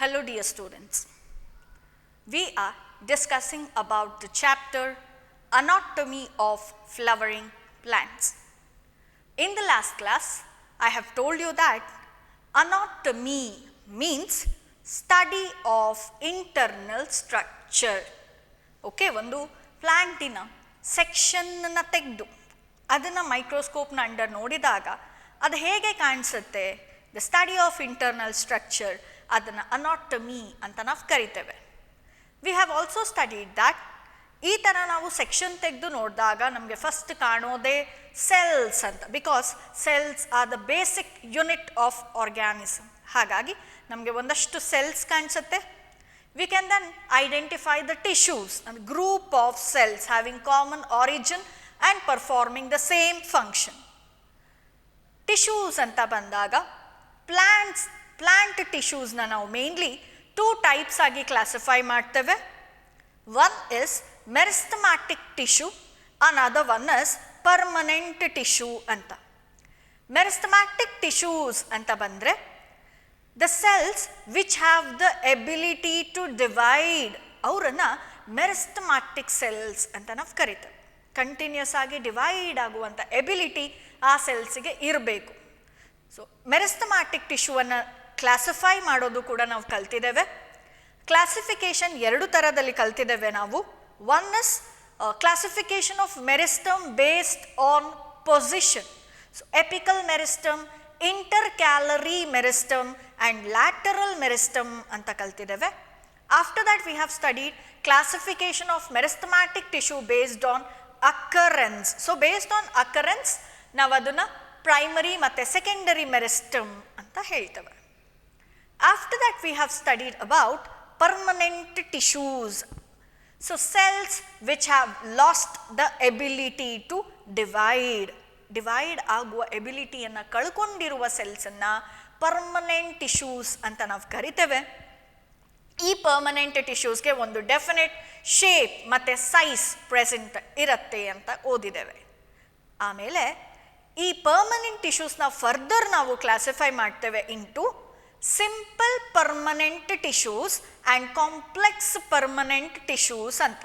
Hello dear students, we are discussing about the chapter Anatomy of Flowering Plants. In the last class, I have told you that anatomy means study of internal structure. Okay, ಒಂದು ಪ್ಲಾಂಟಿನ ಸೆಕ್ಷನ್ನ ತೆಗೆದು ಅದನ್ನು ಮೈಕ್ರೋಸ್ಕೋಪ್ನ under ನೋಡಿದಾಗ ಅದು ಹೇಗೆ ಕಾಣಿಸುತ್ತೆ, the study of internal structure, ಅದನ್ನು anatomy ಅಂತ ನಾವು ಕರಿತೇವೆ. We have also studied that ಈ ಥರ ನಾವು ಸೆಕ್ಷನ್ ತೆಗೆದು ನೋಡಿದಾಗ ನಮಗೆ ಫಸ್ಟ್ ಕಾಣೋದೇ ಸೆಲ್ಸ್ ಅಂತ, because cells are the basic unit of organism. ಹಾಗಾಗಿ ನಮಗೆ ಒಂದಷ್ಟು ಸೆಲ್ಸ್ ಕಾಣಿಸುತ್ತೆ. We can then identify the tissues and group of cells having common origin and performing the same function. Tissues anta bandaga plant tissues na now mainly two types agi classify ಮಾಡ್ತೇವೆ. One is meristematic tissue, another one is permanent tissue anta. Meristematic tissues anta bandre the cells which have the ability to divide, ಅವರನ್ನು meristematic cells ಅಂತ ನಾವು ಕರಿತೇವೆ. Continuous ಆಗಿ divide ಆಗುವಂಥ ability ಆ ಸೆಲ್ಸಿಗೆ ಇರಬೇಕು. So meristematic ಟಿಶ್ಯೂವನ್ನು classify ಮಾಡೋದು ಕೂಡ ನಾವು ಕಲ್ತಿದ್ದೇವೆ. ಕ್ಲಾಸಿಫಿಕೇಶನ್ ಎರಡು ಥರದಲ್ಲಿ ಕಲ್ತಿದ್ದೇವೆ ನಾವು. One is classification of meristem based on position. So apical meristem, intercalary meristem and lateral meristem anta kaltideve. After that we have studied classification of meristematic tissue based on occurrence. So based on occurrence ನಾವು ಅದನ್ನು primary ಮತ್ತು secondary meristem ಅಂತ ಹೇಳ್ತೇವೆ. After that we have studied about permanent tissues. So cells which have lost the ability to divide ಆಗುವ ಎಬಿಲಿಟಿಯನ್ನು ಕಳ್ಕೊಂಡಿರುವ ಸೆಲ್ಸನ್ನು permanent tissues ಅಂತ ನಾವು ಕರಿತೇವೆ. ಈ ಪರ್ಮನೆಂಟ್ ಟಿಶ್ಯೂಸ್ಗೆ ಒಂದು ಡೆಫಿನೆಟ್ ಶೇಪ್ ಮತ್ತು ಸೈಜ್ ಪ್ರೆಸೆಂಟ್ ಇರುತ್ತೆ ಅಂತ ಓದಿದ್ದೇವೆ. ಆಮೇಲೆ ಈ ಪರ್ಮನೆಂಟ್ ಟಿಶ್ಯೂಸ್ನ ಫರ್ದರ್ ನಾವು ಕ್ಲಾಸಿಫೈ ಮಾಡ್ತೇವೆ into simple permanent tissues and complex permanent tissues ಅಂತ.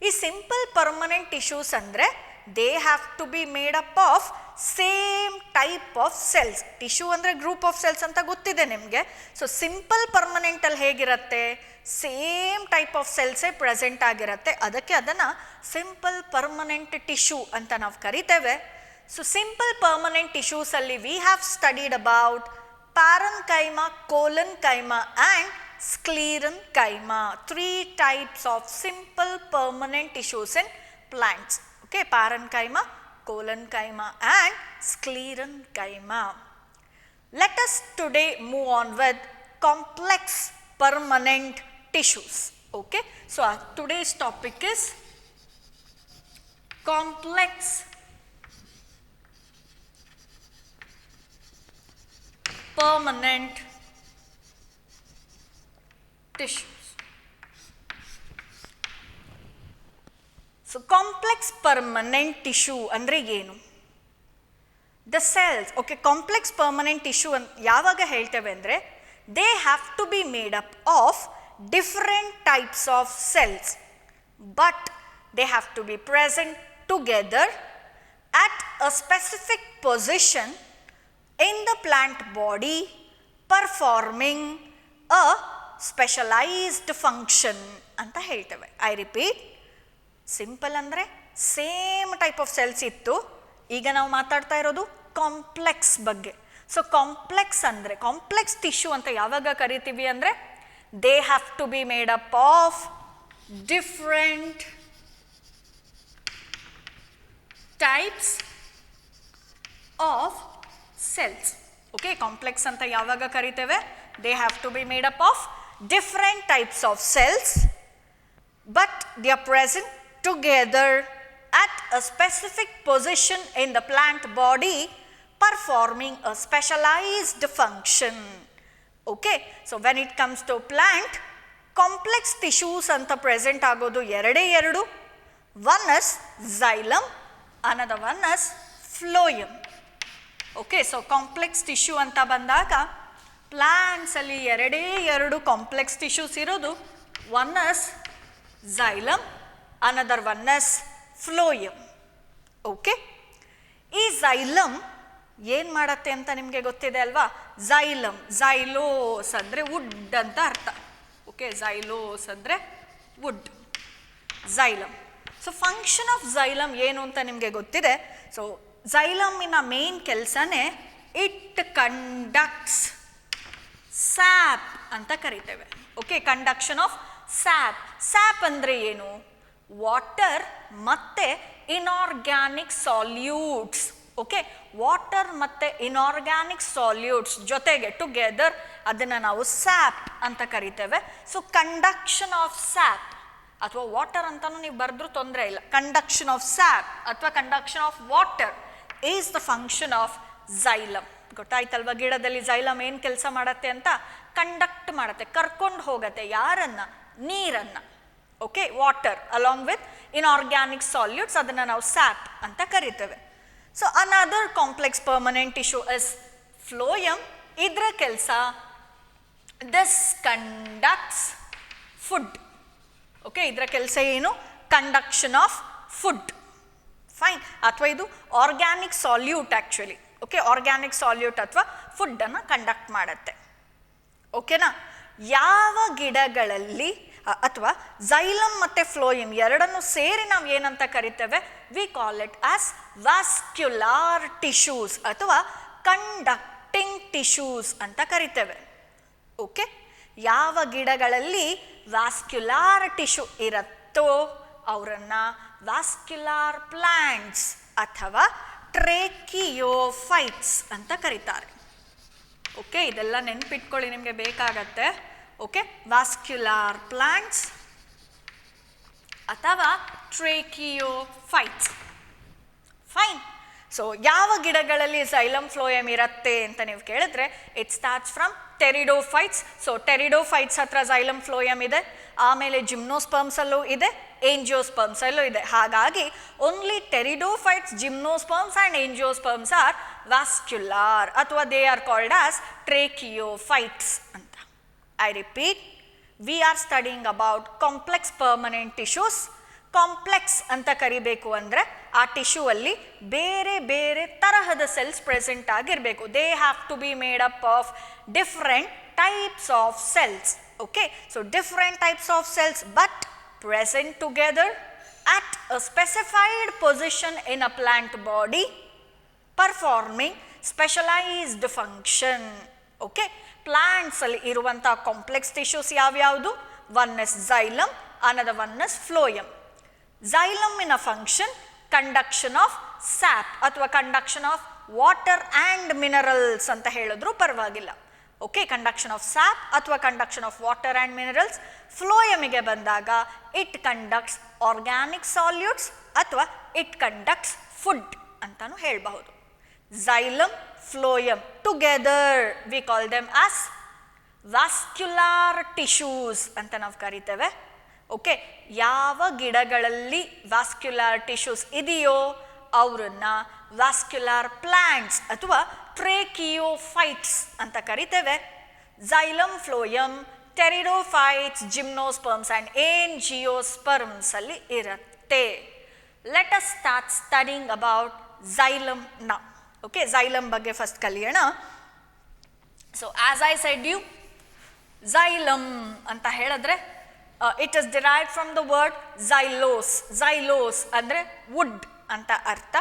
ಈ ಸಿಂಪಲ್ ಪರ್ಮನೆಂಟ್ ಟಿಶ್ಯೂಸ್ ಅಂದರೆ they have to be made up of same type of cells. Tissue ಅಂದರೆ ಗ್ರೂಪ್ ಆಫ್ ಸೆಲ್ಸ್ ಅಂತ ಗೊತ್ತಿದೆ ನಿಮಗೆ. ಸೊ ಸಿಂಪಲ್ ಪರ್ಮನೆಂಟಲ್ಲಿ ಹೇಗಿರುತ್ತೆ, ಸೇಮ್ ಟೈಪ್ ಆಫ್ ಸೆಲ್ಸೇ ಪ್ರೆಸೆಂಟ್ ಆಗಿರುತ್ತೆ. ಅದಕ್ಕೆ ಅದನ್ನು ಸಿಂಪಲ್ ಪರ್ಮನೆಂಟ್ ಟಿಶ್ಯೂ ಅಂತ ನಾವು ಕರಿತೇವೆ. ಸೊ ಸಿಂಪಲ್ ಪರ್ಮನೆಂಟ್ ಟಿಶ್ಯೂಸಲ್ಲಿ we have studied about parenchyma, collenchyma and sclerenchyma. 3 types of simple permanent tissues in plants. Okay, parenchyma, collenchyma and sclerenchyma. Let us today move on with complex permanent tissues. Okay, so our today's topic is complex permanent tissues. So complex permanent tissue ಅಂದರೆ ಏನು? The cells, okay, complex permanent tissue ಅಂತ ಯಾವಾಗ ಹೇಳ್ತೇವೆ ಅಂದರೆ they have to be made up of different types of cells, but they have to be present together at a specific position in the plant body performing a specialized function ಅಂತ ಹೇಳ್ತೇವೆ. I repeat, simple ಅಂದರೆ same type of cells ಇತ್ತು. ಈಗ ನಾವು ಮಾತಾಡ್ತಾ ಇರೋದು complex ಬಗ್ಗೆ. So complex ಅಂದರೆ, ಕಾಂಪ್ಲೆಕ್ಸ್ ಟಿಶ್ಯೂ ಅಂತ ಯಾವಾಗ ಕರಿತೀವಿ ಅಂದರೆ they have to be made up of different types of cells. Okay, complex ಅಂತ ಯಾವಾಗ ಕರಿತೇವೆ, they have to be made up of different types of cells, but they are present together at a specific position in the plant body performing a specialized function. Okay, so when it comes to plant, complex tissues anta present agodu ಎರಡು. One is xylem, another one is phloem. Okay, so complex tissue anta bandaga ಪ್ಲಾಂಟ್ಸಲ್ಲಿ ಎರಡು complex tissues ಇರೋದು. One is xylem, another one is phloem. Okay, ಈ xylem ಏನು ಮಾಡತ್ತೆ ಅಂತ ನಿಮಗೆ ಗೊತ್ತಿದೆ ಅಲ್ವಾ? ಝೈಲಮ್, ಝೈಲೋಸ್ ಅಂದರೆ ವುಡ್ ಅಂತ ಅರ್ಥ. ಓಕೆ, ಝೈಲೋಸ್ ಅಂದರೆ wood, xylem. So function of xylem ಏನು ಅಂತ ನಿಮಗೆ ಗೊತ್ತಿದೆ. ಸೊ ಝೈಲಮಿನ ಮೇನ್ ಕೆಲಸನೇ ಇಟ್ ಕಂಡಕ್ಟ್ಸ್ ಸ್ಯಾಪ್ ಅಂತ ಕರಿತೇವೆ. Okay, conduction of sap. Sap ಅಂದರೆ ಏನು? ವಾಟರ್ ಮತ್ತೆ ಇನಾರ್ಗ್ಯಾನಿಕ್ ಸಾಲ್ಯೂಟ್ಸ್. ಓಕೆ, ವಾಟರ್ ಮತ್ತು ಇನಾರ್ಗ್ಯಾನಿಕ್ ಸಾಲ್ಯೂಟ್ಸ್ ಜೊತೆಗೆ ಟುಗೆದರ್ ಅದನ್ನು ನಾವು ಸ್ಯಾಪ್ ಅಂತ ಕರಿತೇವೆ. ಸೊ ಕಂಡಕ್ಷನ್ ಆಫ್ ಸ್ಯಾಪ್ ಅಥವಾ ವಾಟರ್ ಅಂತಲೂ ನೀವು ಬರೆದ್ರೂ ತೊಂದರೆ ಇಲ್ಲ. ಕಂಡಕ್ಷನ್ ಆಫ್ ಸ್ಯಾಪ್ ಅಥವಾ conduction of water is the function of xylem. ಗೊತ್ತಾಯ್ತಲ್ವ? ಗಿಡದಲ್ಲಿ ಝೈಲಮ್ ಏನು ಕೆಲಸ ಮಾಡತ್ತೆ ಅಂತ? ಕಂಡಕ್ಟ್ ಮಾಡತ್ತೆ, ಕರ್ಕೊಂಡು ಹೋಗತ್ತೆ. ಯಾರನ್ನ? ನೀರನ್ನು. Okay, water along with inorganic solutes, ಅದನ್ನು ನಾವು ಸ್ಯಾಪ್ ಅಂತ ಕರಿತೇವೆ. So another complex permanent tissue is phloem. ಇದರ ಕೆಲಸ ದಿಸ್ ಕಂಡಕ್ಟ್ಸ್ ಫುಡ್. ಓಕೆ, ಇದರ ಕೆಲಸ ಏನು? Conduction of food. ಫೈನ್. ಅಥವಾ ಇದು organic solute actually. Okay, organic solute ಅಥವಾ ಫುಡ್ಡನ್ನು ಕಂಡಕ್ಟ್ ಮಾಡುತ್ತೆ. ಓಕೆನಾ? ಯಾವ ಗಿಡಗಳಲ್ಲಿ ಅಥವಾ ಝೈಲಮ್ ಮತ್ತು ಫ್ಲೋಯಮ್ ಎರಡನ್ನು ಸೇರಿ ನಾವು ಏನಂತ ಕರಿತೇವೆ? We call it as vascular tissues ಅಥವಾ ಕಂಡಕ್ಟಿಂಗ್ ಟಿಶ್ಯೂಸ್ ಅಂತ ಕರಿತೇವೆ. ಓಕೆ, ಯಾವ ಗಿಡಗಳಲ್ಲಿ ವಾಸ್ಕ್ಯುಲಾರ್ ಟಿಶ್ಯೂ ಇರುತ್ತೋ ಅವರನ್ನು ವಾಸ್ಕ್ಯುಲಾರ್ ಪ್ಲಾಂಟ್ಸ್ ಅಥವಾ ಟ್ರೇಕಿಯೋಫೈಟ್ಸ್ ಅಂತ ಕರೀತಾರೆ. ಓಕೆ, ಇದೆಲ್ಲ ನೆನ್ಪಿಟ್ಕೊಳ್ಳಿ, ನಿಮಗೆ ಬೇಕಾಗತ್ತೆ. ಓಕೆ, ವಾಸ್ಕ್ಯುಲಾರ್ ಪ್ಲಾಂಟ್ಸ್ ಅಥವಾ ಟ್ರೇಕಿಯೋಫೈಟ್ಸ್. ಫೈನ್. ಸೊ ಯಾವ ಗಿಡಗಳಲ್ಲಿ ಝೈಲಮ್ ಫ್ಲೋಯಮ್ ಇರುತ್ತೆ ಅಂತ ನೀವು ಕೇಳಿದ್ರೆ it starts from pteridophytes. So pteridophytes ಹತ್ರ ಝೈಲಮ್ ಫ್ಲೋಯಮ್ ಇದೆ. ಆಮೇಲೆ ಜಿಮ್ನೋಸ್ಪರ್ಮ್ಸಲ್ಲೂ ಇದೆ, ಏಂಜಿಯೋಸ್ಪರ್ಮ್ಸಲ್ಲೂ ಇದೆ. ಹಾಗಾಗಿ only pteridophytes, gymnosperms and angiosperms are vascular ಅಥವಾ they are called as tracheophytes ಅಂತ. I repeat, we are studying about complex permanent tissues. Complex ಅಂತ ಕರಿಬೇಕು ಅಂದರೆ ಆ ಟಿಶ್ಯೂ ಅಲ್ಲಿ ಬೇರೆ ಬೇರೆ ತರಹದ ಸೆಲ್ಸ್ ಪ್ರೆಸೆಂಟ್ ಆಗಿರಬೇಕು. They have to be made up of different types of cells. Okay, so different types of cells but present together at a specified position in a plant body performing specialized function. Okay, plants ಅಲ್ಲಿ ಇರುವಂತಹ complex tissues ಯಾವ್ಯಾವುದು? One is xylem, another one is phloem. ಝೈಲಮ್ಮಿನ function conduction of sap ಅಥವಾ conduction of water and minerals ಅಂತ ಹೇಳಿದ್ರು ಪರವಾಗಿಲ್ಲ. Okay, conduction of sap ಅಥವಾ conduction of water and minerals. ಫ್ಲೋಯಮಿಗೆ ಬಂದಾಗ ಇಟ್ ಕಂಡಕ್ಟ್ಸ್ ಆರ್ಗ್ಯಾನಿಕ್ ಸಾಲ್ಯೂಟ್ಸ್ ಅಥವಾ ಇಟ್ ಕಂಡಕ್ಟ್ಸ್ ಫುಡ್ ಅಂತಾನು ಹೇಳಬಹುದು. Xylem, phloem together we call them as vascular tissues ಅಂತ ನಾವು ಕರಿತೇವೆ. ಓಕೆ, ಯಾವ ಗಿಡಗಳಲ್ಲಿ ವಾಸ್ಕ್ಯುಲಾರ್ ಟಿಶ್ಯೂಸ್ ಇದೆಯೋ ಅವರನ್ನ ವಾಸ್ಕ್ಯುಲಾರ್ ಪ್ಲಾಂಟ್ಸ್ ಅಥವಾ ಟ್ರೇಕಿಯೋಫೈಟ್ಸ್ ಅಂತ ಕರಿತೇವೆ. Xylem, phloem, pteridophytes, gymnosperms and angiosperms ಅಲ್ಲಿ ಇರುತ್ತೆ. Let us start studying about xylem now. Okay, xylem ಬಗ್ಗೆ ಫಸ್ಟ್ ಕಲಿಯೋಣ. So as I said you, xylem ಅಂತ ಹೇಳಿದ್ರೆ it is derived from the word xylos. Xylos ಅಂದರೆ wood ಅಂತ ಅರ್ಥ.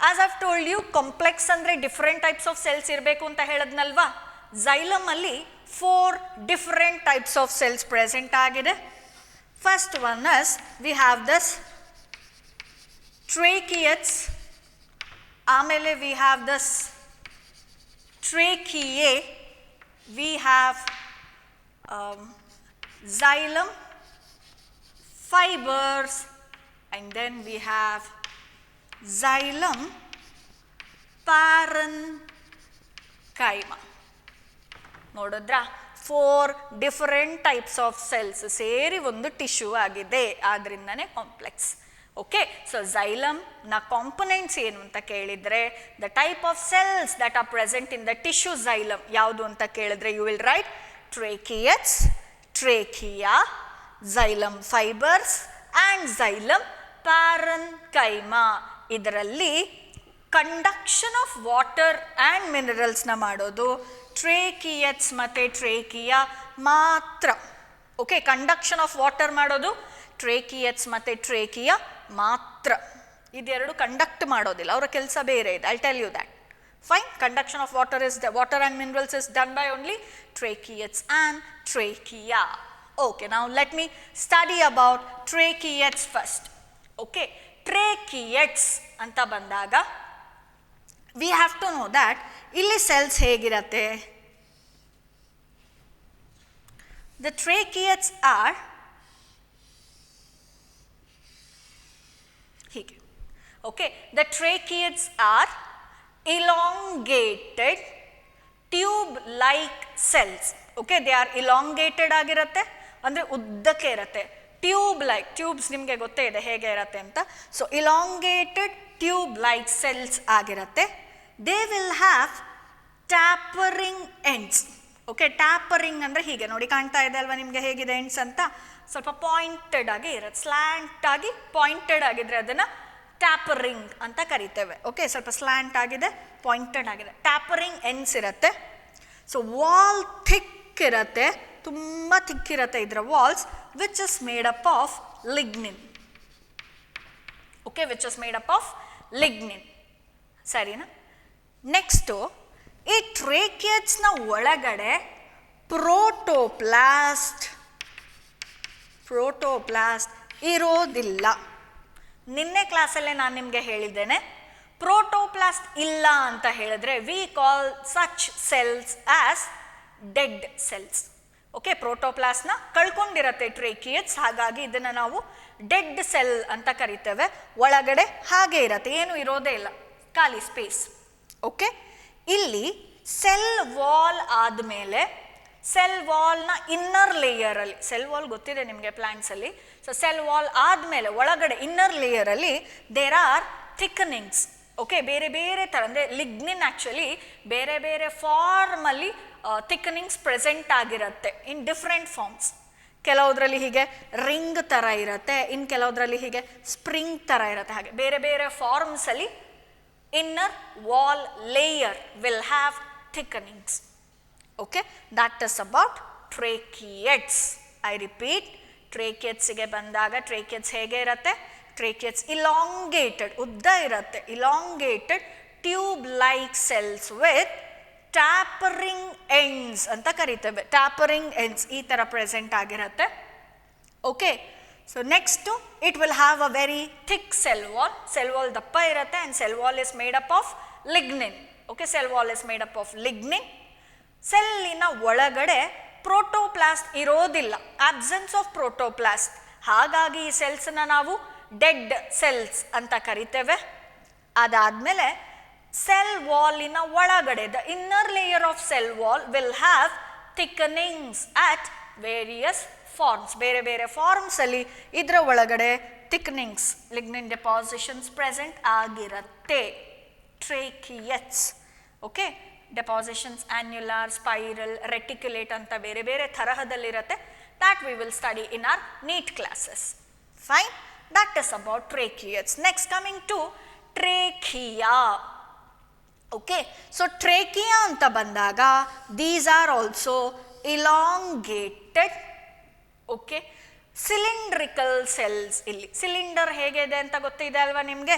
As I've told you, complex ಅಂದರೆ ಡಿಫ್ರೆಂಟ್ ಟೈಪ್ಸ್ ಆಫ್ ಸೆಲ್ಸ್ ಇರಬೇಕು ಅಂತ ಹೇಳಿದ್ನಲ್ವಾ. ಝೈಲಮ್ ಅಲ್ಲಿ 4 different types of cells present ಆಗಿದೆ. First one is V have this tracheids. ಆಮೇಲೆ we have this tracheae. We have xylem, fibers, and then we have xylem parenchyma. ನೋಡಿದ್ರಾ, 4 different types of cells ಸೇರಿ ಒಂದು tissue ಆಗಿದೆ, ಆದ್ರಿಂದನೇ complex. Okay, so ಝೈಲಮ್ನ components ಏನು ಅಂತ ಕೇಳಿದರೆ, the type of cells that are present in the tissue xylem ಯಾವುದು ಅಂತ ಕೇಳಿದ್ರೆ you will write tracheids, trachea, xylem fibres and xylem parenchyma. ಇದರಲ್ಲಿ ಕಂಡಕ್ಷನ್ ಆಫ್ ವಾಟರ್ ಆ್ಯಂಡ್ ಮಿನರಲ್ಸ್ನ ಮಾಡೋದು ಟ್ರೇಕಿಯಟ್ಸ್ ಮತ್ತು ಟ್ರೇಕಿಯಾ ಮಾತ್ರ. ಓಕೆ, ಕಂಡಕ್ಷನ್ ಆಫ್ ವಾಟರ್ ಮಾಡೋದು tracheids ಮತ್ತು ಟ್ರೇಕಿಯಾ ಮಾತ್ರ. ಇದೆರಡು ಕಂಡಕ್ಟ್ ಮಾಡೋದಿಲ್ಲ, ಅವರ ಕೆಲಸ ಬೇರೆ ಇದೆ. I tell you that. Fine, conduction of water and minerals is done by only tracheates and trachea. Okay, now let me study about tracheates first. Okay, tracheates anta bandaga we have to know that illi cells hegiratte. The tracheates are hege. Okay, the tracheates are elongated tube like cells. Okay, they are elongated ಆಗಿರುತ್ತೆ ಅಂದರೆ ಉದ್ದಕ್ಕೆ ಇರುತ್ತೆ. Tube like, tubes ನಿಮಗೆ ಗೊತ್ತೇ ಇದೆ ಹೇಗೆ ಇರುತ್ತೆ ಅಂತ. So elongated tube like cells ಆಗಿರುತ್ತೆ. They will have tapering ends. Okay, tapering ಅಂದರೆ ಹೀಗೆ ನೋಡಿ, ಕಾಣ್ತಾ ಇದೆ ಅಲ್ವಾ ನಿಮಗೆ ಹೇಗಿದೆ ಎಂಡ್ಸ್ ಅಂತ? ಸ್ವಲ್ಪ ಪಾಯಿಂಟೆಡ್ ಆಗಿ ಇರುತ್ತೆ, ಸ್ಲ್ಯಾಂಟ್ ಆಗಿ ಪಾಯಿಂಟೆಡ್ ಆಗಿದ್ರೆ ಅದನ್ನು ಟ್ಯಾಪರಿಂಗ್ ಅಂತ ಕರಿತೇವೆ. ಓಕೆ, ಸ್ವಲ್ಪ ಸ್ಲ್ಯಾಂಟ್ ಆಗಿದೆ, ಪಾಯಿಂಟೆಡ್ ಆಗಿದೆ, ಟ್ಯಾಪರಿಂಗ್ ಎಂಡ್ಸ್ ಇರುತ್ತೆ. ಸೊ ವಾಲ್ ಥಿಕ್ ಇರುತ್ತೆ, ತುಂಬ ಥಿಕ್ ಇರುತ್ತೆ ಇದರ walls, which is made up of lignin. Okay, which is made up of lignin. ಸರಿನಾ? ನೆಕ್ಸ್ಟು, ಈ ಟ್ರೇಕಿಯಟ್ಸ್ನ ಒಳಗಡೆ ಪ್ರೋಟೋಪ್ಲಾಸ್ಟ್ ಇರೋದಿಲ್ಲ. ನಿನ್ನೆ ಕ್ಲಾಸಲ್ಲೇ ನಾನು ನಿಮಗೆ ಹೇಳಿದ್ದೇನೆ, ಪ್ರೋಟೋಪ್ಲಾಸ್ಟ್ ಇಲ್ಲ ಅಂತ ಹೇಳಿದ್ರೆ we call such cells as dead cells. Okay, ಪ್ರೋಟೋಪ್ಲಾಸ್ಟ್ನ ಕಳ್ಕೊಂಡಿರತ್ತೆ ಟ್ರೇಕಿಯಟ್ಸ್, ಹಾಗಾಗಿ ಇದನ್ನು ನಾವು ಡೆಡ್ ಸೆಲ್ ಅಂತ ಕರಿತೇವೆ. ಒಳಗಡೆ ಹಾಗೆ ಇರತ್ತೆ, ಏನು ಇರೋದೇ ಇಲ್ಲ, ಖಾಲಿ ಸ್ಪೇಸ್. ಓಕೆ, ಇಲ್ಲಿ ಸೆಲ್ ವಾಲ್ ಆದಮೇಲೆ ಸೆಲ್ ವಾಲ್ನ ಇನ್ನರ್ ಲೇಯರಲ್ಲಿ, ಸೆಲ್ ವಾಲ್ ಗೊತ್ತಿದೆ ನಿಮಗೆ ಪ್ಲಾಂಟ್ಸಲ್ಲಿ. ಸೊ ಸೆಲ್ ವಾಲ್ ಆದಮೇಲೆ ಒಳಗಡೆ ಇನ್ನರ್ ಲೇಯರಲ್ಲಿ ದೇರ್ ಆರ್ ಥಿಕನಿಂಗ್ಸ್. ಓಕೆ, ಬೇರೆ ಬೇರೆ ಥರ, ಅಂದರೆ ಲಿಗ್ನಿನ್ ಆ್ಯಕ್ಚುಲಿ ಬೇರೆ ಬೇರೆ ಫಾರ್ಮಲ್ಲಿ ಥಿಕನಿಂಗ್ಸ್ ಪ್ರೆಸೆಂಟ್ ಆಗಿರುತ್ತೆ ಇನ್ ಡಿಫ್ರೆಂಟ್ ಫಾರ್ಮ್ಸ್. ಕೆಲವುದ್ರಲ್ಲಿ ಹೀಗೆ ರಿಂಗ್ ಥರ ಇರುತ್ತೆ, ಇನ್ನು ಕೆಲವುದ್ರಲ್ಲಿ ಹೀಗೆ ಸ್ಪ್ರಿಂಗ್ ಥರ ಇರುತ್ತೆ. ಹಾಗೆ ಬೇರೆ ಬೇರೆ ಫಾರ್ಮ್ಸಲ್ಲಿ inner wall layer will have thickenings. Okay, that is about tracheates. I repeat, tracheatesಗೆ ಬಂದಾಗ tracheates ಹೇಗೆ ಇರುತ್ತೆ? Tracheates elongated, ಉದ್ದ ಇರುತ್ತೆ, elongated tube like cells with tapering ends ಅಂತ ಕರಿತೇವೆ. tapering ends ಈ ಥರ ಪ್ರೆಸೆಂಟ್ ಆಗಿರುತ್ತೆ. Okay, so next it will have a very thick cell wall. Cell wall ದಪ್ಪ ಇರುತ್ತೆ and cell wall is made up of lignin. Okay, cell wall is made up of lignin. ಸೆಲ್ಲಿನ ಒಳಗಡೆ protoplast ಇರೋದಿಲ್ಲ, absence of protoplast. ಹಾಗಾಗಿ ಈ ಸೆಲ್ಸ್ನ ನಾವು dead cells ಅಂತ ಕರಿತೇವೆ. ಅದಾದಮೇಲೆ ಸೆಲ್ ವಾಲಿನ ಒಳಗಡೆ the inner layer of cell wall will have thickenings at various forms. ಬೇರೆ ಬೇರೆ ಫಾರ್ಮ್ಸಲ್ಲಿ ಇದರ ಒಳಗಡೆ ಥಿಕ್ನಿಂಗ್ಸ್, ಲಿಗ್ನಿನ್ ಡೆಪಾಸಿಷನ್ಸ್ ಪ್ರೆಸೆಂಟ್ ಆಗಿರುತ್ತೆ. ಟ್ರೇಕಿಯಟ್ಸ್. ಓಕೆ, ಡೆಪಾಸಿಷನ್ಸ್ ಆನ್ಯುಲಾರ್, ಸ್ಪೈರಲ್, ರೆಟಿಕ್ಯುಲೇಟ್ ಅಂತ ಬೇರೆ ಬೇರೆ ತರಹದಲ್ಲಿರುತ್ತೆ. that we will study in our NEET classes. Fine, that is about tracheates. Next, coming to trachea. Okay, so trachea anta bandaga these are also elongated, okay, cylindrical cells. ಇಲ್ಲಿ cylinder ಹೇಗಿದೆ ಅಂತ ಗೊತ್ತಿದೆ ಅಲ್ವಾ ನಿಮಗೆ?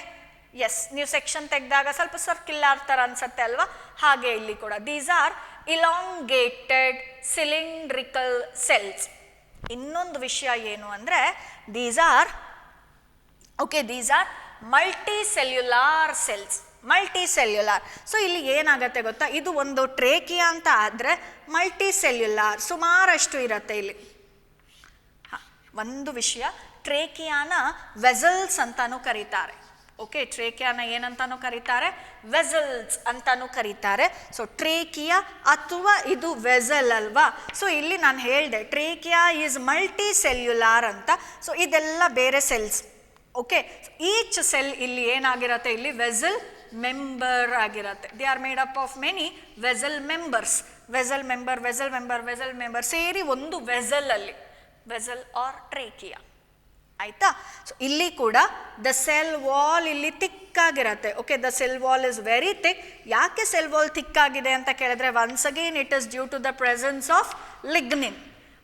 S, ನೀವು section ತೆಗೆದಾಗ ಸ್ವಲ್ಪ circular ಥರ ಅನ್ಸುತ್ತೆ ಅಲ್ವಾ? ಹಾಗೆ ಇಲ್ಲಿ ಕೂಡ these are elongated cylindrical cells. ಇನ್ನೊಂದು ವಿಷಯ ಏನು ಅಂದರೆ these R multicellular cells. Multicellular. So ಇಲ್ಲಿ ಏನಾಗುತ್ತೆ ಗೊತ್ತಾ, ಇದು ಒಂದು ಟ್ರೇಕಿಯಾ ಅಂತ ಆದರೆ ಮಲ್ಟಿಸೆಲ್ಯುಲಾರ್ ಸುಮಾರಷ್ಟು ಇರುತ್ತೆ ಇಲ್ಲಿ. ಒಂದು ವಿಷಯ, ಟ್ರೇಕಿಯಾನ ವೆಸಲ್ಸ್ ಅಂತಾನೂ ಕರೀತಾರೆ. ಓಕೆ, ಟ್ರೇಕಿಯಾನ ಏನಂತಾನೂ ಕರೀತಾರೆ? ವೆಸಲ್ಸ್ ಅಂತಾನೂ ಕರೀತಾರೆ. ಸೊ ಟ್ರೇಕಿಯಾ ಅಥವಾ ಇದು ವೆಸಲ್ ಅಲ್ವಾ? ಸೊ ಇಲ್ಲಿ ನಾನು ಹೇಳಿದೆ ಟ್ರೇಕಿಯಾ ಈಸ್ ಮಲ್ಟಿ ಸೆಲ್ಯುಲಾರ್ ಅಂತ. ಸೊ ಇದೆಲ್ಲ ಬೇರೆ ಸೆಲ್ಸ್. ಓಕೆ, ಈಚ್ ಸೆಲ್ ಇಲ್ಲಿ ಏನಾಗಿರತ್ತೆ, ಇಲ್ಲಿ ವೆಸಲ್ ಮೆಂಬರ್ ಆಗಿರತ್ತೆ. They are made up of many vessel members. Vessel member, vessel member, vessel member ಸೇರಿ ಒಂದು ವೆಸಲ್ ಅಲ್ಲಿ, ವೆಸಲ್ ಆರ್ ಟ್ರೇಕಿಯಾ. ಆಯ್ತಾ? ಸೊ ಇಲ್ಲಿ ಕೂಡ ದ ಸೆಲ್ ವಾಲ್ ಇಲ್ಲಿ ತಿಕ್ಕಾಗಿರತ್ತೆ. Okay, the cell wall is very thick. ಯಾಕೆ ಸೆಲ್ ವಾಲ್ ತಿಕ್ಕಾಗಿದೆ ಅಂತ ಕೇಳಿದ್ರೆ, once again it is due to the presence of lignin.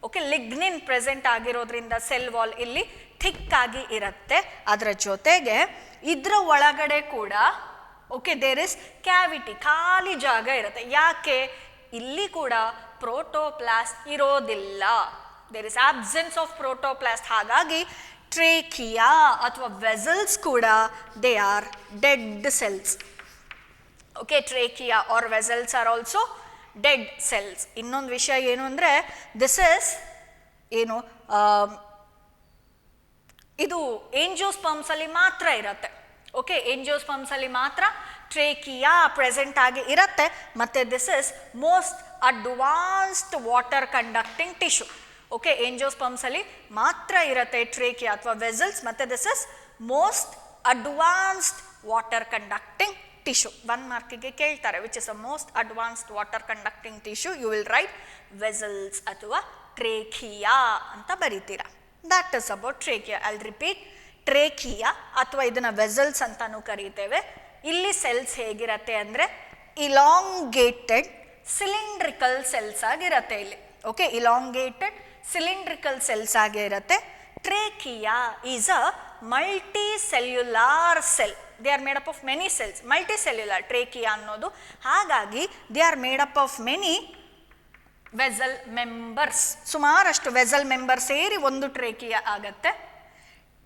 Okay, lignin present ಆಗಿರೋದ್ರಿಂದ ಸೆಲ್ ವಾಲ್ ಇಲ್ಲಿ ಥಿಕ್ ಆಗಿ ಇರುತ್ತೆ. ಅದರ ಜೊತೆಗೆ ಇದ್ರ ಒಳಗಡೆ ಕೂಡ ಓಕೆ ದೇರ್ ಇಸ್ ಕ್ಯಾವಿಟಿ, ಖಾಲಿ ಜಾಗ ಇರುತ್ತೆ. ಯಾಕೆ? ಇಲ್ಲಿ ಕೂಡ ಪ್ರೋಟೋಪ್ಲಾಸ್ಟ್ ಇರೋದಿಲ್ಲ. There is absence of protoplast. ಹಾಗಾಗಿ ಟ್ರೇಕಿಯಾ ಅಥವಾ ವೆಸಲ್ಸ್ ಕೂಡ they are dead cells. Okay, trachea or vessels are also dead cells. ಇನ್ನೊಂದು ವಿಷಯ ಏನು ಅಂದರೆ, ದಿಸ್ ಇಸ್ ಏನು ಇದು ಏಂಜಿಯೋಸ್ಪರ್ಮ್ಸ್ ಅಲ್ಲಿ ಮಾತ್ರ ಇರುತ್ತೆ. ಓಕೆ, ಏಂಜಿಯೋಸ್ಪರ್ಮ್ಸ್ ಅಲ್ಲಿ ಮಾತ್ರ ಟ್ರೇಕಿಯಾ ಪ್ರೆಸೆಂಟ್ ಆಗಿ ಇರುತ್ತೆ. ಮತ್ತು this is most advanced water conducting tissue. Okay, angiosperms ಅಲ್ಲಿ ಮಾತ್ರ ಇರುತ್ತೆ ಟ್ರೇಕಿಯಾ ಅಥವಾ ವೆಸಲ್ಸ್. ಮತ್ತು this is most advanced water conducting tissue. 1 ಮಾರ್ಕಿಗೆ ಕೇಳ್ತಾರೆ which is a most advanced water conducting tissue. You will write vessels ಅಥವಾ ಟ್ರೇಕಿಯಾ ಅಂತ ಬರೀತೀರಾ. That is about trachea. I will repeat, trachea ಅಥವಾ ಇದನ್ನ ವೆಸಲ್ಸ್ ಅಂತಾನೂ ಕರೀತೇವೆ. ಇಲ್ಲಿ ಸೆಲ್ಸ್ ಹೇಗಿರತ್ತೆ ಅಂದರೆ ಇಲಾಂಗೇಟೆಡ್ ಸಿಲಿಂಡ್ರಿಕಲ್ ಸೆಲ್ಸ್ ಆಗಿರತ್ತೆ ಇಲ್ಲಿ. ಓಕೆ, ಇಲಾಂಗೇಟೆಡ್ ಸಿಲಿಂಡ್ರಿಕಲ್ ಸೆಲ್ಸ್ ಆಗಿ ಇರುತ್ತೆ. Trachea is a multi cellular cell. They are made up of many cells. Multi cellular trachea ಅನ್ನೋದು. ಹಾಗಾಗಿ they are made up of many vessel members. ಸುಮಾರಷ್ಟು vessel member ಸೇರಿ ಒಂದು trachea ಆಗತ್ತೆ.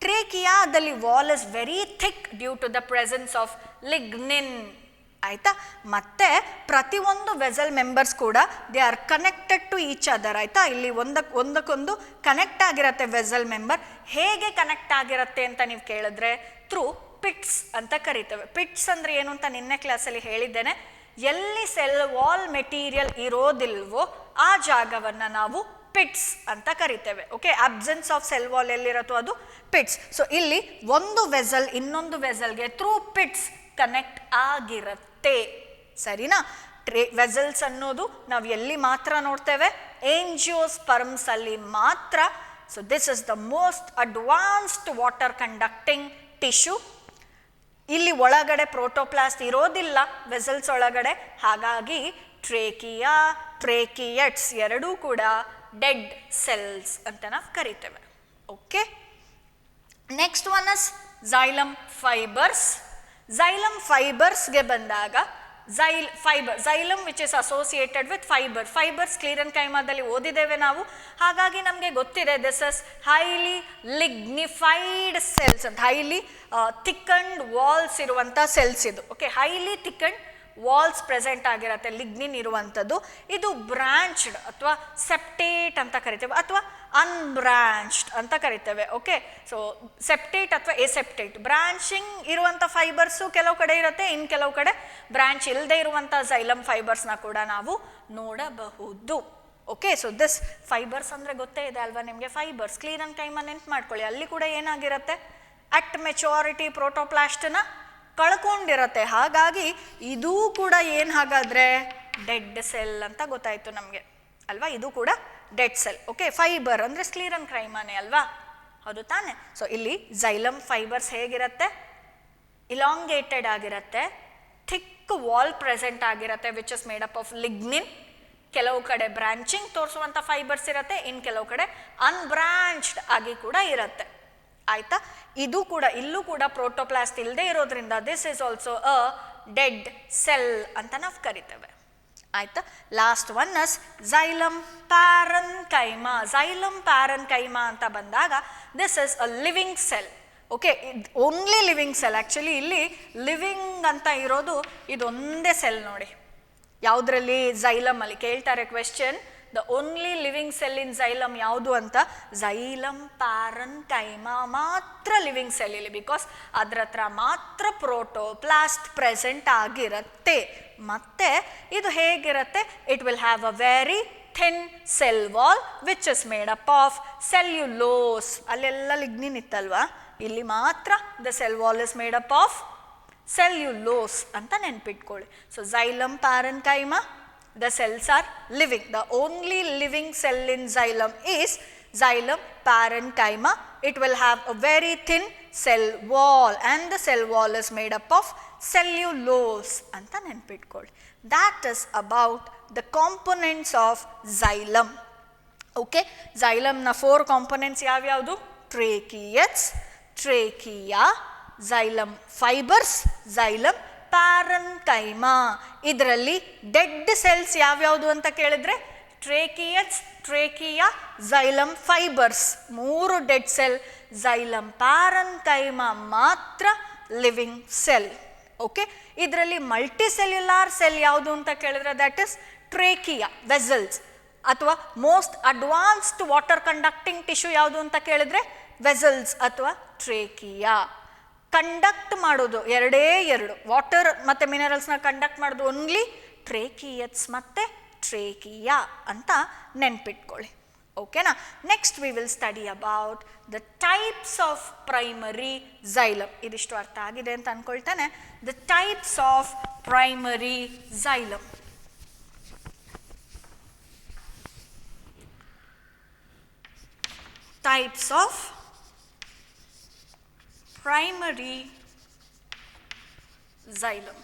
ಟ್ರೇಕಿಯಾದಲ್ಲಿ wall is very thick due to the presence of lignin. ಆಯ್ತಾ? ಮತ್ತೆ ಪ್ರತಿಯೊಂದು ವೆಸಲ್ ಮೆಂಬರ್ಸ್ ಕೂಡ they are connected to each other. ಆಯ್ತಾ? ಇಲ್ಲಿ ಒಂದಕ್ಕೊಂದು ಕನೆಕ್ಟ್ ಆಗಿರತ್ತೆ ವೆಸಲ್ ಮೆಂಬರ್. ಹೇಗೆ ಕನೆಕ್ಟ್ ಆಗಿರತ್ತೆ ಅಂತ ನೀವು ಕೇಳಿದ್ರೆ, ಥ್ರೂ ಪಿಟ್ಸ್ ಅಂತ ಕರಿತೇವೆ. ಪಿಟ್ಸ್ ಅಂದ್ರೆ ಏನು ಅಂತ ನಿನ್ನೆ ಕ್ಲಾಸಲ್ಲಿ ಹೇಳಿದ್ದೇನೆ. ಎಲ್ಲಿ ಸೆಲ್ ವಾಲ್ ಮೆಟೀರಿಯಲ್ ಇರೋದಿಲ್ವೋ ಆ ಜಾಗವನ್ನು ನಾವು ಪಿಟ್ಸ್ ಅಂತ ಕರಿತೇವೆ. Okay, absence of cell wall ಎಲ್ಲಿರುತ್ತೋ ಅದು ಪಿಟ್ಸ್. ಸೊ ಇಲ್ಲಿ ಒಂದು ವೆಸಲ್ ಇನ್ನೊಂದು ವೆಸಲ್ಗೆ ಥ್ರೂ ಪಿಟ್ಸ್ ಕನೆಕ್ಟ್ ಆಗಿರುತ್ತೆ. ಸರಿನಾ? ವೆಸಲ್ಸ್ ಅನ್ನೋದು ನಾವು ಎಲ್ಲಿ ಮಾತ್ರ ನೋಡ್ತೇವೆ? ಏಂಜಿಯೋಸ್ಪರ್ಮ್ಸ್ ಅಲ್ಲಿ ಮಾತ್ರ. So this is the most advanced water conducting tissue. ಇಲ್ಲಿ ಒಳಗಡೆ ಪ್ರೋಟೋಪ್ಲಾಸ್ಟ್ ಇರೋದಿಲ್ಲ ವೆಸಲ್ಸ್ ಒಳಗಡೆ. ಹಾಗಾಗಿ ಟ್ರೇಕಿಯಾ, ಟ್ರೇಕಿಯಟ್ಸ್ ಎರಡೂ ಕೂಡ ಡೆಡ್ ಸೆಲ್ಸ್ ಅಂತ ನಾವು ಕರಿತೇವೆ. Okay, next one is xylem fibres. Xylem ಫೈಬರ್ಸ್ಗೆ ಬಂದಾಗ xylem which is associated with fibres ಕ್ಲೀರೆನ್ಕೈಮಾದಲ್ಲಿ ಓದಿದ್ದೇವೆ ನಾವು. ಹಾಗಾಗಿ ನಮಗೆ ಗೊತ್ತಿದೆ this is highly lignified cells ಅಂತ. ಹೈಲಿ ಥಿಕ್ಕಂಡ್ ವಾಲ್ಸ್ ಇರುವಂಥ ಸೆಲ್ಸ್ ಇದು. Okay, highly thickened walls present ಆಗಿರುತ್ತೆ ಲಿಗ್ನಿನ್ ಇರುವಂಥದ್ದು. ಇದು ಬ್ರಾಂಚ್ಡ್ ಅಥವಾ ಸೆಪ್ಟೇಟ್ ಅಂತ ಕರಿತೇವೆ, ಅಥವಾ ಅನ್ಬ್ರಾಂಚ್ಡ್ ಅಂತ ಕರಿತೇವೆ. ಓಕೆ, ಸೊ ಸೆಪ್ಟೇಟ್ ಅಥವಾ ಎಸೆಪ್ಟೇಟ್. ಬ್ರಾಂಚಿಂಗ್ ಇರುವಂಥ ಫೈಬರ್ಸು ಕೆಲವು ಕಡೆ ಇರುತ್ತೆ, ಇನ್ನು ಕೆಲವು ಕಡೆ ಬ್ರಾಂಚ್ ಇಲ್ಲದೆ ಇರುವಂಥ ಝೈಲಮ್ ಫೈಬರ್ಸ್ನ ಕೂಡ ನಾವು ನೋಡಬಹುದು. ಓಕೆ, ಸೊ ದಿಸ್ ಫೈಬರ್ಸ್ ಅಂದರೆ ಗೊತ್ತೇ ಇದೆ ಅಲ್ವಾ ನಿಮಗೆ? ಫೈಬರ್ಸ್ ಕ್ಲೀರೆನ್ಕೈಮಾ ನೆನ್ಪು ಮಾಡ್ಕೊಳ್ಳಿ. ಅಲ್ಲಿ ಕೂಡ ಏನಾಗಿರುತ್ತೆ? ಅಟ್ ಮೆಚುರಿಟಿ ಪ್ರೋಟೋಪ್ಲಾಸ್ಟ್ನ ಕಳ್ಕೊಂಡಿರತ್ತೆ. ಹಾಗಾಗಿ ಇದೂ ಕೂಡ ಏನು ಹಾಗಾದರೆ ಡೆಡ್ ಸೆಲ್ ಅಂತ ಗೊತ್ತಾಯಿತು ನಮಗೆ ಅಲ್ವಾ? ಇದು ಕೂಡ ಡೆಡ್ ಸೆಲ್. ಓಕೆ, ಫೈಬರ್ ಅಂದರೆ ಸ್ಕ್ಲೀರೆನ್ಕೈಮಾನೇ ಅಲ್ವಾ? ಹೌದು ತಾನೆ? ಸೊ ಇಲ್ಲಿ ಝೈಲಮ್ ಫೈಬರ್ಸ್ ಹೇಗಿರುತ್ತೆ? ಇಲಾಂಗೇಟೆಡ್ ಆಗಿರುತ್ತೆ, ಥಿಕ್ ವಾಲ್ ಪ್ರೆಸೆಂಟ್ ಆಗಿರುತ್ತೆ which is made up of lignin. ಕೆಲವು ಕಡೆ ಬ್ರಾಂಚಿಂಗ್ ತೋರಿಸುವಂಥ ಫೈಬರ್ಸ್ ಇರುತ್ತೆ, ಇನ್ನು ಕೆಲವು ಕಡೆ ಅನ್ಬ್ರಾಂಚ್ಡ್ ಆಗಿ ಕೂಡ ಇರುತ್ತೆ. ಆಯ್ತಾ? ಇದು ಕೂಡ ಇಲ್ಲೂ ಕೂಡ ಪ್ರೋಟೋಪ್ಲಾಸ್ಟ್ ಇಲ್ಲದೆ ಇರೋದ್ರಿಂದ this is also a dead cell ಅಂತ ನಾವು ಕರಿತೇವೆ. ಆಯ್ತಾ? Last one is xylem parenchyma. Xylem parenchyma ಅಂತ ಬಂದಾಗ this is a living cell. Okay, only living cell. Actually ಇಲ್ಲಿ ಲಿವಿಂಗ್ ಅಂತ ಇರೋದು ಇದೊಂದೇ ಸೆಲ್ ನೋಡಿ. ಯಾವುದರಲ್ಲಿ? ಝೈಲಮ್ ಅಲ್ಲಿ. ಕೇಳ್ತಾರೆ question, the only living cell in xylem ಯಾವುದು ಅಂತ. ಝೈಲಮ್ ಪ್ಯಾರೆನ್ಕೈಮಾ ಮಾತ್ರ ಲಿವಿಂಗ್ ಸೆಲ್ ಇಲ್ಲಿ. ಬಿಕಾಸ್ ಅದ್ರ ಹತ್ರ ಮಾತ್ರ ಪ್ರೋಟೋಪ್ಲಾಸ್ಟ್ ಪ್ರೆಸೆಂಟ್ ಆಗಿರುತ್ತೆ. ಮತ್ತೆ ಇದು ಹೇಗಿರುತ್ತೆ? It will have a very thin cell wall which is made up of cellulose. ಅಲ್ಲೆಲ್ಲ ಲಿಗ್ನಿನ್ ಇತ್ತಲ್ವಾ? ಇಲ್ಲಿ ಮಾತ್ರ the cell wall is made up of cellulose ಅಂತ ನೆನ್ಪಿಟ್ಕೊಳ್ಳಿ. So xylem parenchyma, the cells are living. The only living cell in xylem is xylem parenchyma. It will have a very thin cell wall and the cell wall is made up of cellulose ಅಂತ ನೆನ್ಪಿಟ್ಕೊಳ್ಳಿ. That is about the components of xylem. Okay, xylem ನ 4 components ಯಾವ್ಯಾವುದು? Tracheids, trachea, xylem fibers, xylem parenchyma. ಇದರಲ್ಲಿ dead cells ಯಾವ್ಯಾವುದು ಅಂತ ಕೇಳಿದ್ರೆ tracheids, trachea, xylem fibers 3 dead cell. xylem parenchyma ಮಾತ್ರ living cell. Okay, ಇದರಲ್ಲಿ ಮಲ್ಟಿಸೆಲ್ಯುಲಾರ್ ಸೆಲ್ ಯಾವುದು ಅಂತ ಕೇಳಿದ್ರೆ ದಟ್ ಇಸ್ ಟ್ರೇಕಿಯಾ, ವೆಸಲ್ಸ್. ಅಥವಾ most advanced water conducting tissue ಯಾವುದು ಅಂತ ಕೇಳಿದ್ರೆ ವೆಸಲ್ಸ್ ಅಥವಾ ಟ್ರೇಕಿಯಾ. ಕಂಡಕ್ಟ್ ಮಾಡೋದು ಎರಡೇ ಎರಡು, ವಾಟರ್ ಮತ್ತು ಮಿನರಲ್ಸ್ನ ಕಂಡಕ್ಟ್ ಮಾಡೋದು ಓನ್ಲಿ ಟ್ರೇಕಿಯಸ್ ಮತ್ತು ಟ್ರೇಕಿಯಾ ಅಂತ ನೆನ್ಪಿಟ್ಕೊಳ್ಳಿ. ಓಕೆನಾ? Next we will study about the types of primary xylem. ಇದಿಷ್ಟು ಅರ್ಥ ಆಗಿದೆ ಅಂತ ಅಂದ್ಕೊಳ್ತೇನೆ. The types of primary xylem. Types of primary xylem.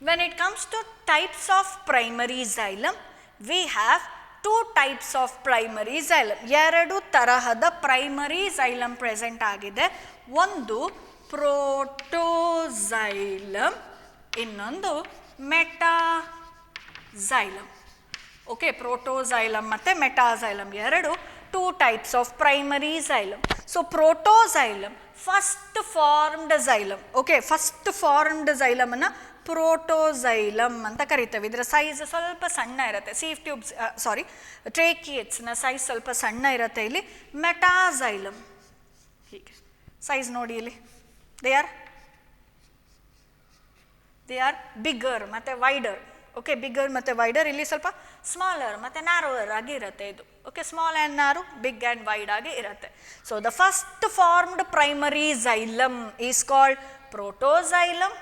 When it comes to types of primary xylem, we have 2 types of primary xylem. 2 ತರಹದ primary xylem present ಆಗಿದೆ. ಒಂದು ಪ್ರೋಟೋಸೈಲಮ್, ಇನ್ನೊಂದು ಮೆಟಾಸೈಲಮ್. Okay, protoxylem ಮತ್ತು metaxylem 2 types of primary xylem. So protoxylem first formed xylem. Okay, first formed xylem ಅನ್ನು ಪ್ರೋಟೋಸೈಲಮ್ ಅಂತ ಕರಿತೇವೆ. ಇದರ size ಸ್ವಲ್ಪ ಸಣ್ಣ ಇರುತ್ತೆ. ಸೀಫ್ ಟ್ಯೂಬ್ಸ್ ಟ್ರೇಕಿಯಟ್ಸ್ನ ಸೈಜ್ ಸ್ವಲ್ಪ ಸಣ್ಣ ಇರುತ್ತೆ. ಇಲ್ಲಿ ಮೆಟಾಸೈಲಮ್ ಹೀಗೆ ಸೈಜ್ ನೋಡಿ, ಇಲ್ಲಿ ದೇ ಆರ್ ಬಿಗ್ಗರ್ ಮತ್ತು ವೈಡರ್. ಓಕೆ, ಬಿಗ್ಗರ್ ಮತ್ತು ವೈಡರ್. ಇಲ್ಲಿ ಸ್ವಲ್ಪ ಸ್ಮಾಲರ್ ಮತ್ತು ನ್ಯಾರೋವರ್ ಆಗಿ ಇರುತ್ತೆ ಇದು. Okay, small and narrow, big and wide ಆಗಿ ಇರುತ್ತೆ. So the first formed primary xylem is called protoxylem.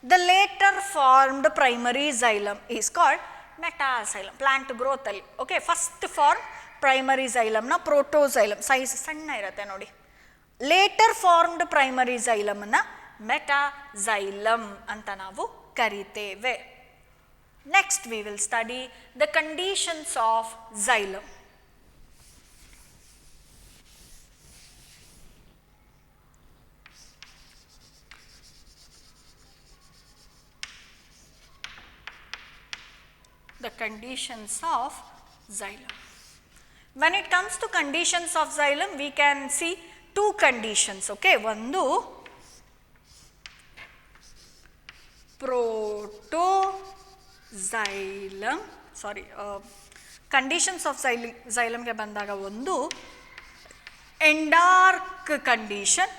The later formed primary xylem is called metaxylem. Plant ಗ್ರೋತಲ್ಲಿ okay, first form primary xylem ನ ಪ್ರೋಟೋಸೈಲಮ್, size ಸಣ್ಣ ಇರುತ್ತೆ ನೋಡಿ. Litre formed primary xylem ಅನ್ನು ಮೆಟಾಸೈಲಮ್ ಅಂತ ನಾವು ಕರಿತೇವೆ. Next we will study the conditions of xylem. The conditions of xylem. When it comes to conditions of xylem, we can see 2 conditions. Okay, ಒಂದು conditions of xylemಗೆ ಬಂದಾಗ ಒಂದು ಎಂಡಾರ್ಕ್ ಕಂಡೀಷನ್,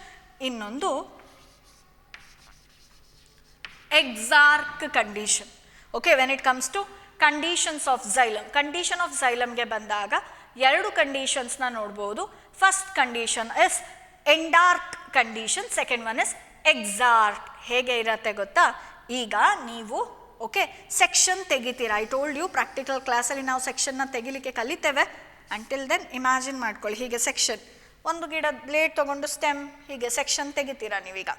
ಇನ್ನೊಂದು exarch condition. Okay, when it comes to conditions of xylem, condition of xylemಗೆ ಬಂದಾಗ 2 ಕಂಡೀಷನ್ಸ್ನ ನೋಡ್ಬೋದು. First condition is endarch condition, second one is exarch. ಹೇಗೆ ಇರತ್ತೆ ಗೊತ್ತಾ? ಈಗ ನೀವು ಓಕೆ ಸೆಕ್ಷನ್ ತೆಗಿತೀರಾ. ಐ ಟೋಲ್ಡ್ ಯು ಪ್ರಾಕ್ಟಿಕಲ್ ಕ್ಲಾಸಲ್ಲಿ ನಾವು ಸೆಕ್ಷನ್ನ ತೆಗಿಲಿಕ್ಕೆ ಕಲಿತೇವೆ. ಅಂಟಿಲ್ ದೆನ್ ಇಮ್ಯಾಜಿನ್ ಮಾಡ್ಕೊಳ್ಳಿ, ಹೀಗೆ ಸೆಕ್ಷನ್, ಒಂದು ಗಿಡ ಬ್ಲೇಡ್ ತೊಗೊಂಡು ಸ್ಟೆಮ್ ಹೀಗೆ ಸೆಕ್ಷನ್ ತೆಗಿತೀರಾ ನೀವೀಗ.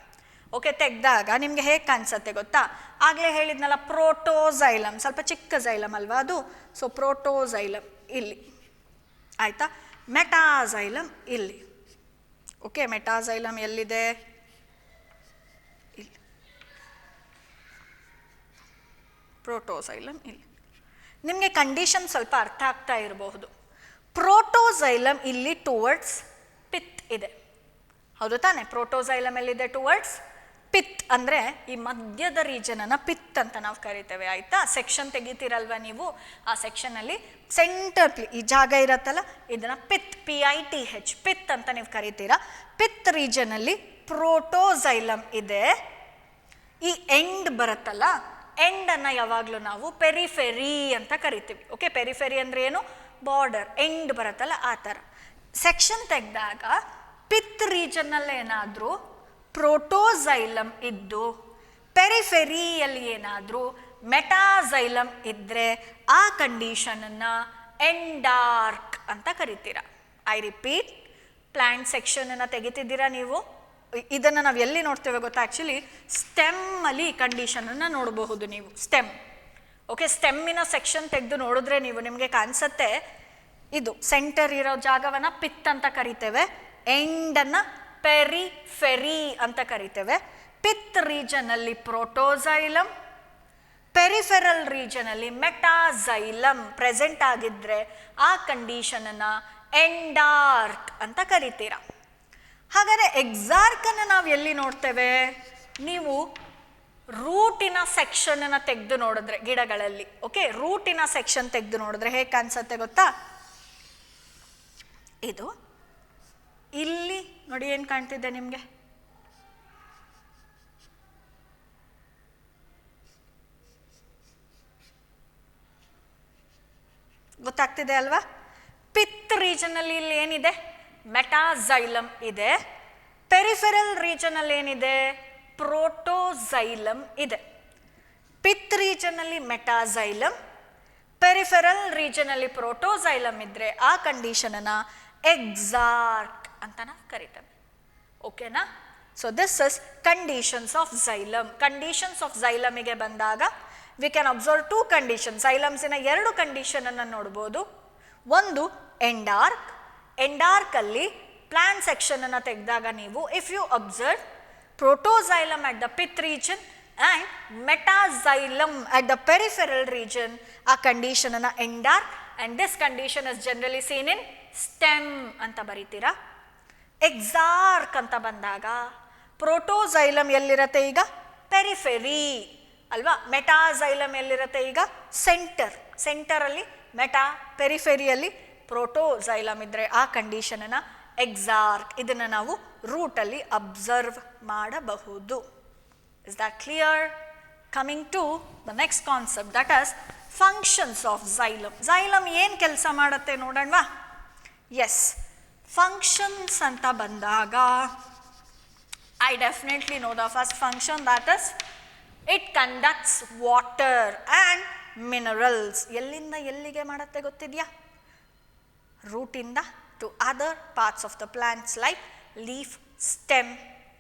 ಓಕೆ, ತೆಗೆದಾಗ ನಿಮಗೆ ಹೇಗೆ ಕಾಣಿಸುತ್ತೆ ಗೊತ್ತಾ? ಆಗಲೇ ಹೇಳಿದ್ನಲ್ಲ ಪ್ರೋಟೋಸೈಲಮ್, ಸ್ವಲ್ಪ ಚಿಕ್ಕ xylem ಅಲ್ವಾ ಅದು. ಸೊ ಪ್ರೋಟೋಸೈಲಮ್ ಇಲ್ಲಿ ಆಯಿತಾ, ಮೆಟಾಸೈಲಮ್ ಇಲ್ಲಿ. ಓಕೆ, ಮೆಟಾಸೈಲಮ್ ಎಲ್ಲಿದೆ? ಇಲ್ಲಿ. ಪ್ರೋಟೋಸೈಲಮ್ ಇಲ್ಲಿ. ನಿಮಗೆ ಕಂಡೀಷನ್ ಸ್ವಲ್ಪ ಅರ್ಥ ಆಗ್ತಾ ಇರಬಹುದು. ಪ್ರೋಟೋಸೈಲಮ್ ಇಲ್ಲಿ ಟುವರ್ಡ್ಸ್ ಪಿತ್ ಇದೆ, ಹೌದು ತಾನೆ? ಪ್ರೋಟೋಸೈಲಮ್ ಎಲ್ಲಿದೆ? ಟುವರ್ಡ್ಸ್ ಪಿತ್, ಅಂದರೆ ಈ ಮಧ್ಯದ ರೀಜನನ್ನು ಪಿತ್ ಅಂತ ನಾವು ಕರಿತೇವೆ. ಆಯಿತಾ? ಸೆಕ್ಷನ್ ತೆಗಿತೀರಲ್ವ ನೀವು, ಆ ಸೆಕ್ಷನಲ್ಲಿ ಸೆಂಟರ್ಲಿ ಈ ಜಾಗ ಇರತ್ತಲ್ಲ, ಇದನ್ನು ಪಿತ್, PITH, ಪಿತ್ ಅಂತ ನೀವು ಕರಿತೀರಾ. ಪಿತ್ ರೀಜನಲ್ಲಿ ಪ್ರೋಟೋಸೈಲಮ್ ಇದೆ. ಈ ಎಂಡ್ ಬರುತ್ತಲ್ಲ, ಎಂಡನ್ನು ಯಾವಾಗಲೂ ನಾವು ಪೆರಿಫೆರಿ ಅಂತ ಕರಿತೀವಿ. ಓಕೆ, ಪೆರಿಫೆರಿ ಅಂದರೆ ಏನು? ಬಾರ್ಡರ್, ಎಂಡ್ ಬರುತ್ತಲ್ಲ ಆ ಥರ. ಸೆಕ್ಷನ್ ತೆಗೆದಾಗ ಪಿತ್ ರೀಜನ್ನಲ್ಲಿ ಏನಾದರೂ ಪ್ರೋಟೋಸೈಲಮ್ ಇದ್ದು ಪೆರಿಫೆರಿಯಲ್ಲಿ ಏನಾದರೂ ಮೆಟಾಸೈಲಮ್ ಇದ್ದರೆ ಆ ಕಂಡೀಷನನ್ನು ಎಂಡಾರ್ಕ್ ಅಂತ ಕರಿತೀರ. ಐ ರಿಪೀಟ್, ಪ್ಲ್ಯಾಂಟ್ ಸೆಕ್ಷನನ್ನು ತೆಗಿತಿದ್ದೀರಾ ನೀವು. ಇದನ್ನು ನಾವು ಎಲ್ಲಿ ನೋಡ್ತೇವೆ ಗೊತ್ತಾ? ಆ್ಯಕ್ಚುಲಿ ಸ್ಟೆಮ್ಮಲ್ಲಿ ಈ ಕಂಡೀಷನನ್ನು ನೋಡಬಹುದು ನೀವು. ಸ್ಟೆಮ್, ಓಕೆ, ಸ್ಟೆಮ್ಮಿನ ಸೆಕ್ಷನ್ ತೆಗೆದು ನೋಡಿದ್ರೆ ನೀವು ನಿಮಗೆ ಕಾಣಿಸುತ್ತೆ, ಇದು ಸೆಂಟರ್ ಇರೋ ಜಾಗವನ್ನು ಪಿತ್ ಅಂತ ಕರಿತೇವೆ, ಎಂಡನ್ನು ಪೆರಿಫೆರಿ ಅಂತ ಕರಿತೇವೆ. ಪಿತ್ ರೀಜನಲ್ಲಿ ಪ್ರೋಟೋಸೈಲಮ್, ಪೆರಿಫೆರಲ್ ರೀಜನಲ್ಲಿ ಮೆಟಾಸೈಲಮ್ ಪ್ರೆಸೆಂಟ್ ಆಗಿದ್ದರೆ ಆ ಕಂಡೀಷನನ್ನು ಎಂಡಾರ್ಕ್ ಅಂತ ಕರಿತೀರ. ಹಾಗಾದರೆ ಎಕ್ಸಾರ್ಕನ್ನು ನಾವು ಎಲ್ಲಿ ನೋಡ್ತೇವೆ? ನೀವು ರೂಟಿನ ಸೆಕ್ಷನನ್ನು ತೆಗೆದು ನೋಡಿದ್ರೆ ಗಿಡಗಳಲ್ಲಿ, ಓಕೆ, ರೂಟಿನ ಸೆಕ್ಷನ್ ತೆಗೆದು ನೋಡಿದ್ರೆ ಹೇಗೆ ಕಾಣಿಸುತ್ತೆ ಗೊತ್ತಾ? ಇದು ಇಲ್ಲಿ ನೋಡಿ, ಏನು ಕಾಣ್ತಿದೆ ನಿಮಗೆ? ಗೊತ್ತಾಗ್ತಿದೆ ಅಲ್ವಾ? ಪಿತ್ ರೀಜನಲ್ಲಿ ಇಲ್ಲಿ ಏನಿದೆ? ಮೆಟಾಸೈಲಮ್ ಇದೆ. ಪೆರಿಫೆರಲ್ ರೀಜನಲ್ಲಿ ಏನಿದೆ? ಪ್ರೋಟೋಸೈಲಮ್ ಇದೆ. ಪಿತ್ ರೀಜನಲ್ಲಿ ಮೆಟಾಸೈಲಮ್, ಪೆರಿಫೆರಲ್ ರೀಜನಲ್ಲಿ ಪ್ರೋಟೋಸೈಲಮ್ ಇದ್ದರೆ ಆ ಕಂಡೀಷನನ್ನು ಎಕ್ಸಾರ್ಕ್ ಅಂತ ನಾವು ಕರಿತೇವೆ. ಓಕೆನಾ? So this is conditions of xylem. Conditions of ಝೈಲಮಿಗೆ ಬಂದಾಗ we can observe two condition. ಝೈಲಮ್ಸಿನ ಎರಡು ಕಂಡೀಷನನ್ನು ನೋಡ್ಬೋದು. ಒಂದು ಎಂಡಾರ್ಕ್. ಎಂಡಾರ್ಕಲ್ಲಿ ಪ್ಲಾಂಟ್ ಸೆಕ್ಷನನ್ನು ತೆಗೆದಾಗ ನೀವು if you observe protoxylem at the pith region and metaxylem at the peripheral region, ಆ ಕಂಡೀಷನನ್ನು endarch and this condition is generally seen in stem ಅಂತ ಬರೀತೀರಾ. ಎಕ್ಸಾರ್ಕ್ ಅಂತ ಬಂದಾಗ ಪ್ರೋಟೋಸೈಲಮ್ ಎಲ್ಲಿರುತ್ತೆ ಈಗ? ಪೆರಿಫೆರಿ ಅಲ್ವಾ? ಮೆಟಾಸೈಲಮ್ ಎಲ್ಲಿರುತ್ತೆ ಈಗ? ಸೆಂಟರಲ್ಲಿ ಮೆಟಾ, ಪೆರಿಫೆರಿಯಲ್ಲಿ ಪ್ರೋಟೋಸೈಲಮ್ ಇದ್ದರೆ ಆ ಕಂಡೀಷನನ್ನು ಎಕ್ಸಾರ್ಕ್. ಇದನ್ನು ನಾವು ರೂಟಲ್ಲಿ ಅಬ್ಸರ್ವ್ ಮಾಡಬಹುದು. Is that clear? Coming to the next concept, that is functions of xylem. Xylem ಏನು ಕೆಲಸ ಮಾಡುತ್ತೆ ನೋಡೋಣವಾ? ಎಸ್, ಫಂಕ್ಷನ್ಸ್ ಅಂತ ಬಂದಾಗ I definitely know the first function, that is it conducts water and minerals. ಎಲ್ಲಿಂದ ಎಲ್ಲಿಗೆ ಮಾಡುತ್ತೆ ಗೊತ್ತಿದೆಯಾ? ರೂಟಿಂದ to other parts of the plants like leaf, stem,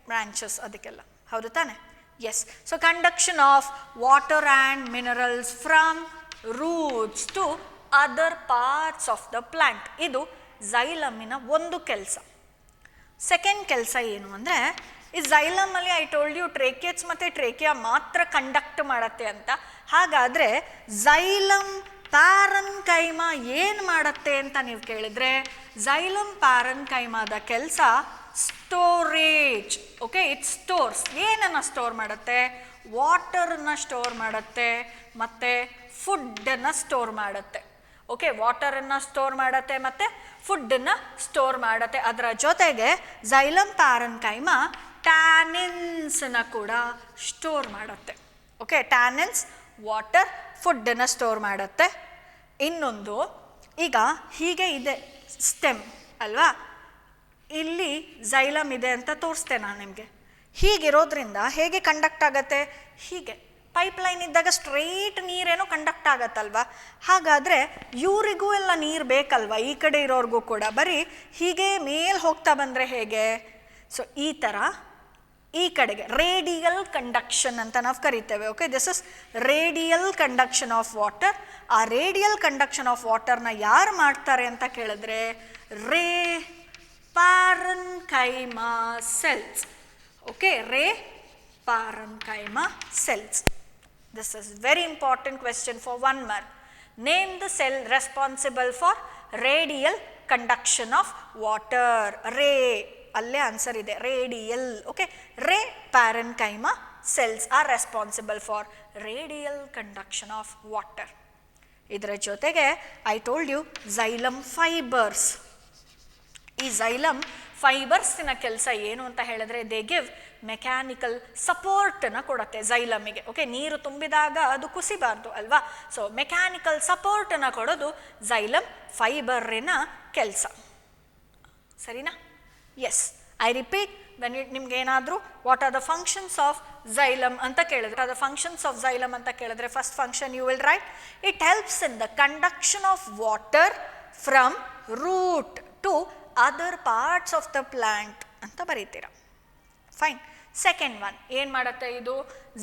branches, ಅದಕ್ಕೆಲ್ಲ. ಹೌದು ತಾನೆ? Yes. So conduction of water and minerals from roots to other parts of the plant, ಇದು ಝೈಲಮಿನ ಒಂದು ಕೆಲಸ. ಸೆಕೆಂಡ್ ಕೆಲಸ ಏನು ಅಂದರೆ, ಈ ಝೈಲಮಲ್ಲಿ ಐ ಟೋಲ್ಡ್ ಯು ಟ್ರೇಕಿಯಟ್ಸ್ ಮತ್ತು ಟ್ರೇಕಿಯಾ ಮಾತ್ರ ಕಂಡಕ್ಟ್ ಮಾಡತ್ತೆ ಅಂತ. ಹಾಗಾದರೆ ಝೈಲಮ್ ಪ್ಯಾರನ್ಕೈಮಾ ಏನು ಮಾಡುತ್ತೆ ಅಂತ ನೀವು ಕೇಳಿದ್ರೆ, ಝೈಲಮ್ ಪ್ಯಾರನ್ಕೈಮಾದ ಕೆಲಸ ಸ್ಟೋರೇಜ್. Okay, it stores. ಏನನ್ನು ಸ್ಟೋರ್ ಮಾಡುತ್ತೆ? ವಾಟರನ್ನು ಸ್ಟೋರ್ ಮಾಡುತ್ತೆ ಮತ್ತು ಫುಡ್ಡನ್ನು ಸ್ಟೋರ್ ಮಾಡುತ್ತೆ. ಓಕೆ, ವಾಟರನ್ನು ಸ್ಟೋರ್ ಮಾಡುತ್ತೆ ಮತ್ತು ಫುಡ್ಡನ್ನು ಸ್ಟೋರ್ ಮಾಡುತ್ತೆ. ಅದರ ಜೊತೆಗೆ ಝೈಲಮ್ ಪ್ಯಾರನ್ಕೈಮಾ ಟ್ಯಾನಿನ್ಸನ್ನು ಕೂಡ ಸ್ಟೋರ್ ಮಾಡುತ್ತೆ. ಓಕೆ, ಟ್ಯಾನಿನ್ಸ್ ವಾಟರ್, ಫುಡ್ಡನ್ನು ಸ್ಟೋರ್ ಮಾಡುತ್ತೆ. ಇನ್ನೊಂದು, ಈಗ ಹೀಗೆ ಇದೆ ಸ್ಟೆಮ್ ಅಲ್ವಾ, ಇಲ್ಲಿ ಝೈಲಮ್ ಇದೆ ಅಂತ ತೋರಿಸ್ತೆ ನಾನು ನಿಮಗೆ. ಹೀಗಿರೋದ್ರಿಂದ ಹೇಗೆ ಕಂಡಕ್ಟ್ ಆಗತ್ತೆ? ಹೀಗೆ ಪೈಪ್ಲೈನ್ ಇದ್ದಾಗ ಸ್ಟ್ರೈಟ್ ನೀರೇನೋ ಕಂಡಕ್ಟ್ ಆಗತ್ತಲ್ವ. ಹಾಗಾದರೆ ಇವರಿಗೂ ಎಲ್ಲ ನೀರು ಬೇಕಲ್ವ, ಈ ಕಡೆ ಇರೋರಿಗೂ ಕೂಡ. ಬರೀ ಹೀಗೆ ಮೇಲೆ ಹೋಗ್ತಾ ಬಂದರೆ ಹೇಗೆ? ಸೊ ಈ ಥರ ಈ ಕಡೆಗೆ ರೇಡಿಯಲ್ ಕಂಡಕ್ಷನ್ ಅಂತ ನಾವು ಕರಿತೇವೆ. Okay, this is radial conduction of water. ಆ ರೇಡಿಯಲ್ ಕಂಡಕ್ಷನ್ ಆಫ್ ವಾಟರ್ನ ಯಾರು ಮಾಡ್ತಾರೆ ಅಂತ ಕೇಳಿದ್ರೆ, ರೇ ಪ್ಯಾರನ್ಕೈಮಾ ಸೆಲ್ಸ್. ಓಕೆ, ರೇ parenchyma cells. This is very important question for 1 mark. Name the cell responsible for radial conduction of water. Ray, ಅಲ್ಲೇ answer ಇದೆ, radial. Okay, ರೇ parenchyma cells are responsible for radial conduction of water. ಇದರ ಜೊತೆಗೆ I told you xylem fibres. ಈ xylem ಫೈಬರ್ಸಿನ ಕೆಲಸ ಏನು ಅಂತ ಹೇಳಿದ್ರೆ, ದೇ ಗಿವ್ ಮೆಕ್ಯಾನಿಕಲ್ ಸಪೋರ್ಟನ್ನು ಕೊಡುತ್ತೆ ಝೈಲಮಿಗೆ. ಓಕೆ, ನೀರು ತುಂಬಿದಾಗ ಅದು ಕುಸಿಬಾರ್ದು ಅಲ್ವಾ. ಸೊ ಮೆಕ್ಯಾನಿಕಲ್ ಸಪೋರ್ಟನ್ನು ಕೊಡೋದು ಝೈಲಮ್ ಫೈಬರಿನ ಕೆಲಸ. ಸರಿನಾ? ಎಸ್, ಐ ರಿಪೀಟ್, ನಿಮ್ಗೆ ಏನಾದರೂ what are the functions of xylem ಅಂತ ಕೇಳಿದ್ರೆ, ದ ಫಂಕ್ಷನ್ಸ್ ಆಫ್ xylem ಅಂತ ಕೇಳಿದ್ರೆ first function you will write it helps in the conduction of water from root to other parts of the plant ಅಂತ ಬರೀತೀರ. Fine. Second one ಏನು ಮಾಡುತ್ತೆ ಇದು?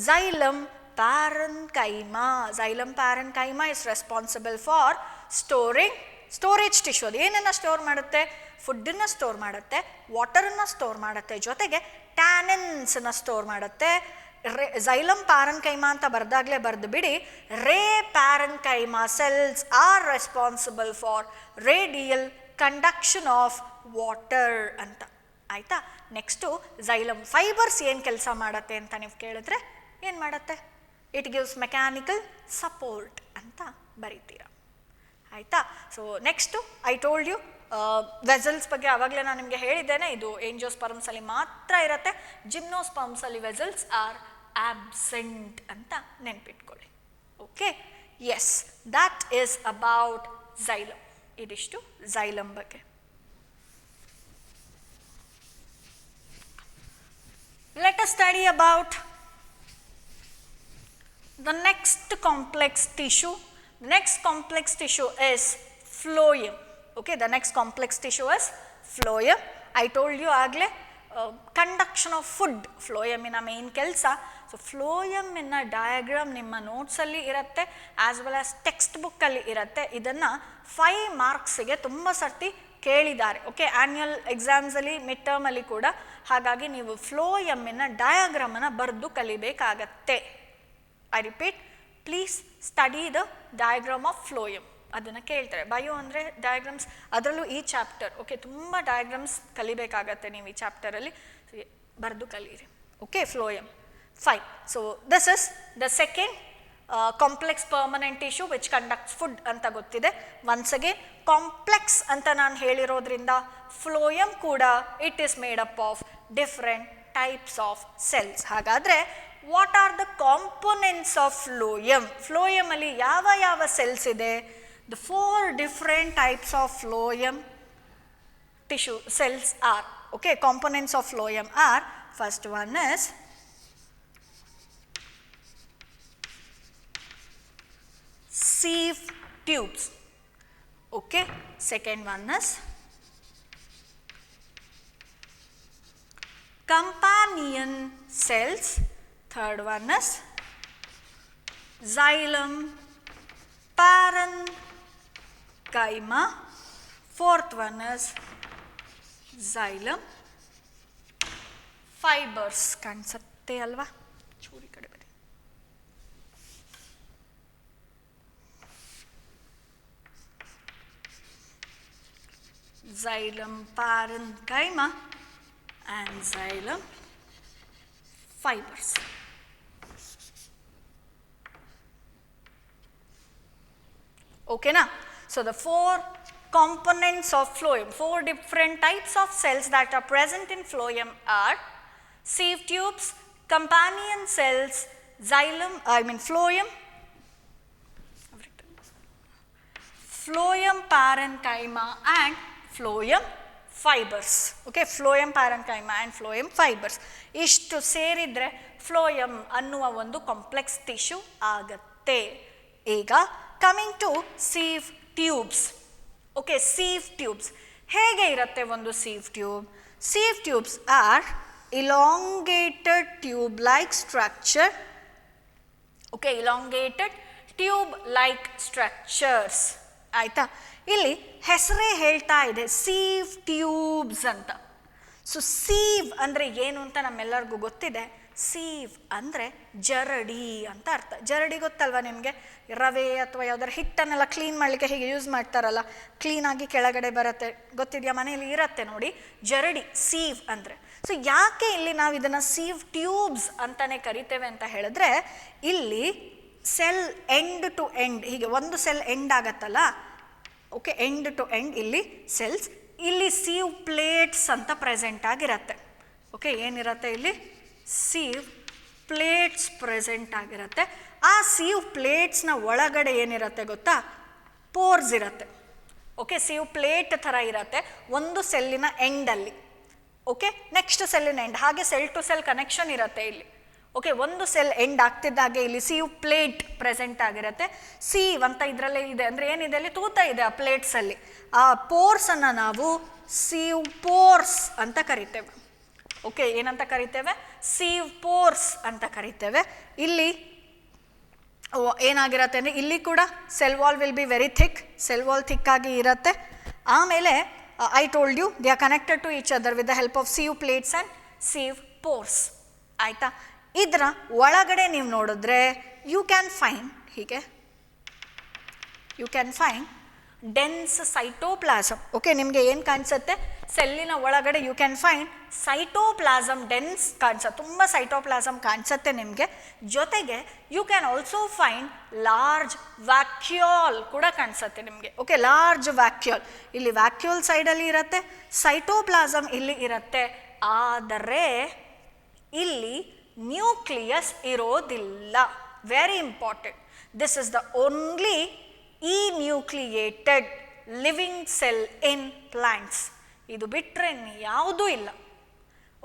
xylem parenchyma. xylem parenchyma is responsible for storage tissue. ಅದು ಏನನ್ನು store ಮಾಡುತ್ತೆ? ಫುಡ್ಡನ್ನು store ಮಾಡುತ್ತೆ, ವಾಟರನ್ನು ಸ್ಟೋರ್ ಮಾಡುತ್ತೆ, ಜೊತೆಗೆ ಟ್ಯಾನಿನ್ಸನ್ನು ಸ್ಟೋರ್ ಮಾಡುತ್ತೆ. xylem parenchyma ಅಂತ ಬರ್ದಾಗಲೇ ಬರೆದು ಬಿಡಿ. ರೇ parenchyma cells are responsible for radial conduction of water ಅಂತ. ಆಯಿತಾ? ನೆಕ್ಸ್ಟು xylem ಫೈಬರ್ಸ್ ಏನು ಕೆಲಸ ಮಾಡುತ್ತೆ ಅಂತ ನೀವು ಕೇಳಿದ್ರೆ ಏನು ಮಾಡುತ್ತೆ? ಇಟ್ ಗಿವ್ಸ್ ಮೆಕ್ಯಾನಿಕಲ್ ಸಪೋರ್ಟ್ ಅಂತ ಬರೀತೀರ. ಆಯಿತಾ? So next I told you vessels ಬಗ್ಗೆ ಆವಾಗಲೇ ನಾನು ನಿಮಗೆ ಹೇಳಿದ್ದೇನೆ, ಇದು ಏಂಜಿಯೋಸ್ಪರ್ಮ್ಸಲ್ಲಿ ಮಾತ್ರ ಇರುತ್ತೆ, ಜಿಮ್ನೋಸ್ಪರ್ಮ್ಸಲ್ಲಿ ವೆಸಲ್ಸ್ ಆರ್ ಆಬ್ಸೆಂಟ್ ಅಂತ ನೆನ್ಪಿಟ್ಕೊಳ್ಳಿ. Okay, yes, that is about xylem. ಇದಿಷ್ಟು xylem ಬಗ್ಗೆ. Let us study about the next complex tissue. The next complex tissue is phloem. Okay, the next complex tissue is phloem. I told you ಆಗಲೇ conduction of food ಫ್ಲೋಯಮಿನ main ಕೆಲಸ. So ಫ್ಲೋಯಮಿನ diagram ನಿಮ್ಮ ನೋಟ್ಸಲ್ಲಿ ಇರುತ್ತೆ, as well as text ಬುಕ್ಕಲ್ಲಿ ಇರುತ್ತೆ. ಇದನ್ನು 5 ಮಾರ್ಕ್ಸಿಗೆ ತುಂಬ ಸರ್ತಿ ಕೇಳಿದ್ದಾರೆ. ಓಕೆ, ಆ್ಯನ್ಯುಯಲ್ ಎಕ್ಸಾಮ್ಸಲ್ಲಿ ಮಿಡ್ ಟರ್ಮಲ್ಲಿ ಕೂಡ. ಹಾಗಾಗಿ ನೀವು ಫ್ಲೋಯಮ್ಮಿನ ಡಯಾಗ್ರಾಮನ್ನು ಬರೆದು ಕಲಿಬೇಕಾಗತ್ತೆ. I repeat, please study the diagram of phloem. ಅದನ್ನು ಕೇಳ್ತಾರೆ. ಬಯೋ ಅಂದರೆ ಡಯಾಗ್ರಾಮ್ಸ್, ಅದರಲ್ಲೂ ಈ ಚಾಪ್ಟರ್. ಓಕೆ, ತುಂಬ ಡಯಾಗ್ರಾಮ್ಸ್ ಕಲಿಬೇಕಾಗತ್ತೆ ನೀವು ಈ ಚಾಪ್ಟರಲ್ಲಿ, ಬರೆದು ಕಲೀರಿ. Okay, phloem. Fine. So this is the second complex permanent tissue which conducts food ಅಂತ ಗೊತ್ತಿದೆ. ಒನ್ಸ್ ಅಗೇನ್ ಕಾಂಪ್ಲೆಕ್ಸ್ ಅಂತ ನಾನು ಹೇಳಿರೋದ್ರಿಂದ ಫ್ಲೋಯಮ್ ಕೂಡ it is made up of different types of cells. ಹಾಗಾದರೆ what are the components of phloem? ಫ್ಲೋಯಮಲ್ಲಿ ಯಾವ ಯಾವ ಸೆಲ್ಸ್ ಇದೆ? The 4 different types of phloem tissue cells are, okay, components of phloem are, first one is sieve tubes, okay, second one is companion cells, third one is xylem parenchyma, fourth one is xylem fibers. ಕಾಣಿಸುತ್ತೆ ಅಲ್ವಾ? ಚೂರಿ ಕಡೆ ಬನ್ನಿ. xylem parenchyma and xylem fibers. Okay na? So the 4 components of phloem, 4 different types of cells that are present in phloem are sieve tubes, companion cells, phloem parenchyma and phloem fibers. Okay, phloem parenchyma and phloem fibers. ಇಷ್ಟು ಸೇರಿದ್ರೆ phloem ಅನ್ನುವ ಒಂದು complex tissue ಆಗತ್ತೆ. ಈಗ coming to sieve tubes. ಓಕೆ, sieve tubes ಹೇಗೆ ಇರುತ್ತೆ ಒಂದು sieve tube? Sieve tubes are elongated tube-like structure. Okay, elongated tube-like structures. ಆಯಿತಾ? ಇಲ್ಲಿ ಹೆಸರೇ ಹೇಳ್ತಾ ಇದೆ sieve tubes ಅಂತ. ಸೊ sieve ಅಂದರೆ ಏನು ಅಂತ ನಮ್ಮೆಲ್ಲರಿಗೂ ಗೊತ್ತಿದೆ. sieve ಅಂದರೆ ಜರಡಿ ಅಂತ ಅರ್ಥ. ಜರಡಿ ಗೊತ್ತಲ್ವ ನಿಮಗೆ? ರವೆ ಅಥವಾ ಯಾವುದಾದ್ರು ಹಿಟ್ಟನ್ನೆಲ್ಲ ಕ್ಲೀನ್ ಮಾಡಲಿಕ್ಕೆ ಹೀಗೆ ಯೂಸ್ ಮಾಡ್ತಾರಲ್ಲ, ಕ್ಲೀನಾಗಿ ಕೆಳಗಡೆ ಬರುತ್ತೆ, ಗೊತ್ತಿದೆಯಾ? ಮನೆಯಲ್ಲಿ ಇರುತ್ತೆ ನೋಡಿ ಜರಡಿ, sieve ಅಂದರೆ. ಸೊ ಯಾಕೆ ಇಲ್ಲಿ ನಾವು ಇದನ್ನು sieve tubes ಅಂತಲೇ ಕರಿತೇವೆ ಅಂತ ಹೇಳಿದ್ರೆ, ಇಲ್ಲಿ ಸೆಲ್ ಎಂಡ್ ಟು ಎಂಡ್, ಹೀಗೆ ಒಂದು ಸೆಲ್ ಎಂಡ್ ಆಗತ್ತಲ್ಲ, ಓಕೆ, ಎಂಡ್ ಟು ಎಂಡ್ ಇಲ್ಲಿ ಸೆಲ್ಸ್, ಇಲ್ಲಿ sieve ಪ್ಲೇಟ್ಸ್ ಅಂತ ಪ್ರೆಸೆಂಟ್ ಆಗಿರುತ್ತೆ. ಓಕೆ, ಏನಿರುತ್ತೆ ಇಲ್ಲಿ? sieve ಪ್ಲೇಟ್ಸ್ ಪ್ರೆಸೆಂಟ್ ಆಗಿರುತ್ತೆ. ಆ sieve ಪ್ಲೇಟ್ಸ್ನ ಒಳಗಡೆ ಏನಿರುತ್ತೆ ಗೊತ್ತಾ? ಪೋರ್ಸ್ ಇರುತ್ತೆ. ಓಕೆ, ಸೀವ್ ಪ್ಲೇಟ್ ಥರ ಇರುತ್ತೆ ಒಂದು ಸೆಲ್ಲಿನ ಎಂಡಲ್ಲಿ. ಓಕೆ, ನೆಕ್ಸ್ಟ್ ಸೆಲ್ಲಿನ ಎಂಡ್, ಹಾಗೆ ಸೆಲ್ ಟು ಸೆಲ್ ಕನೆಕ್ಷನ್ ಇರುತ್ತೆ ಇಲ್ಲಿ. ಓಕೆ, ಒಂದು ಸೆಲ್ ಎಂಡ್ ಆಗ್ತಿದ್ದಾಗೆ ಇಲ್ಲಿ ಸೀವ್ ಪ್ಲೇಟ್ ಪ್ರೆಸೆಂಟ್ ಆಗಿರುತ್ತೆ. ಸೀವ್ ಅಂತ ಇದರಲ್ಲೇ ಇದೆ, ಅಂದರೆ ಏನಿದೆ ಅಲ್ಲಿ ತೂತ ಇದೆ ಆ ಪ್ಲೇಟ್ಸಲ್ಲಿ. ಆ ಪೋರ್ಸನ್ನು ನಾವು ಸೀವ್ ಪೋರ್ಸ್ ಅಂತ ಕರಿತೇವೆ. ಓಕೆ, ಏನಂತ ಕರಿತೇವೆ? ಸೀವ್ ಪೋರ್ಸ್ ಅಂತ ಕರಿತೇವೆ. ಇಲ್ಲಿ ಏನಾಗಿರುತ್ತೆ ಅಂದರೆ ಇಲ್ಲಿ ಕೂಡ cell wall will be very thick, cell wall thick ಆಗಿ ಇರುತ್ತೆ. ಆಮೇಲೆ I told you they are connected to each other with the help of sieve plates and sieve pores. ಆಯಿತಾ? ಇದರ ಒಳಗಡೆ ನೀವು ನೋಡಿದ್ರೆ ಯು ಕ್ಯಾನ್ ಫೈಂಡ್ ಹೀಗೆ you can find dense cytoplasm. Okay, ನಿಮಗೆ ಏನು ಕಾಣಿಸುತ್ತೆ? ಸೆಲ್ಲಿನ ಒಳಗಡೆ you can find cytoplasm, dense ಕಾಣಿಸುತ್ತೆ, ತುಂಬ ಸೈಟೋಪ್ಲಾಸಮ್ ಕಾಣಿಸುತ್ತೆ ನಿಮಗೆ. ಜೊತೆಗೆ you can also find large vacuole ಕೂಡ ಕಾಣಿಸುತ್ತೆ ನಿಮಗೆ. ಓಕೆ, ಲಾರ್ಜ್ ವ್ಯಾಕ್ಯೂಲ್ ಇಲ್ಲಿ ವ್ಯಾಕ್ಯೂಲ್ ಸೈಡಲ್ಲಿ ಇರುತ್ತೆ, ಸೈಟೋಪ್ಲಾಸಮ್ ಇಲ್ಲಿ ಇರುತ್ತೆ. ಆದರೆ ಇಲ್ಲಿ ನ್ಯೂಕ್ಲಿಯಸ್ ಇರೋದಿಲ್ಲ. Very important. This is the only enucleated living cell in plants. ಇದು ಬಿಟ್ಟರೆ ಯಾವುದೂ ಇಲ್ಲ.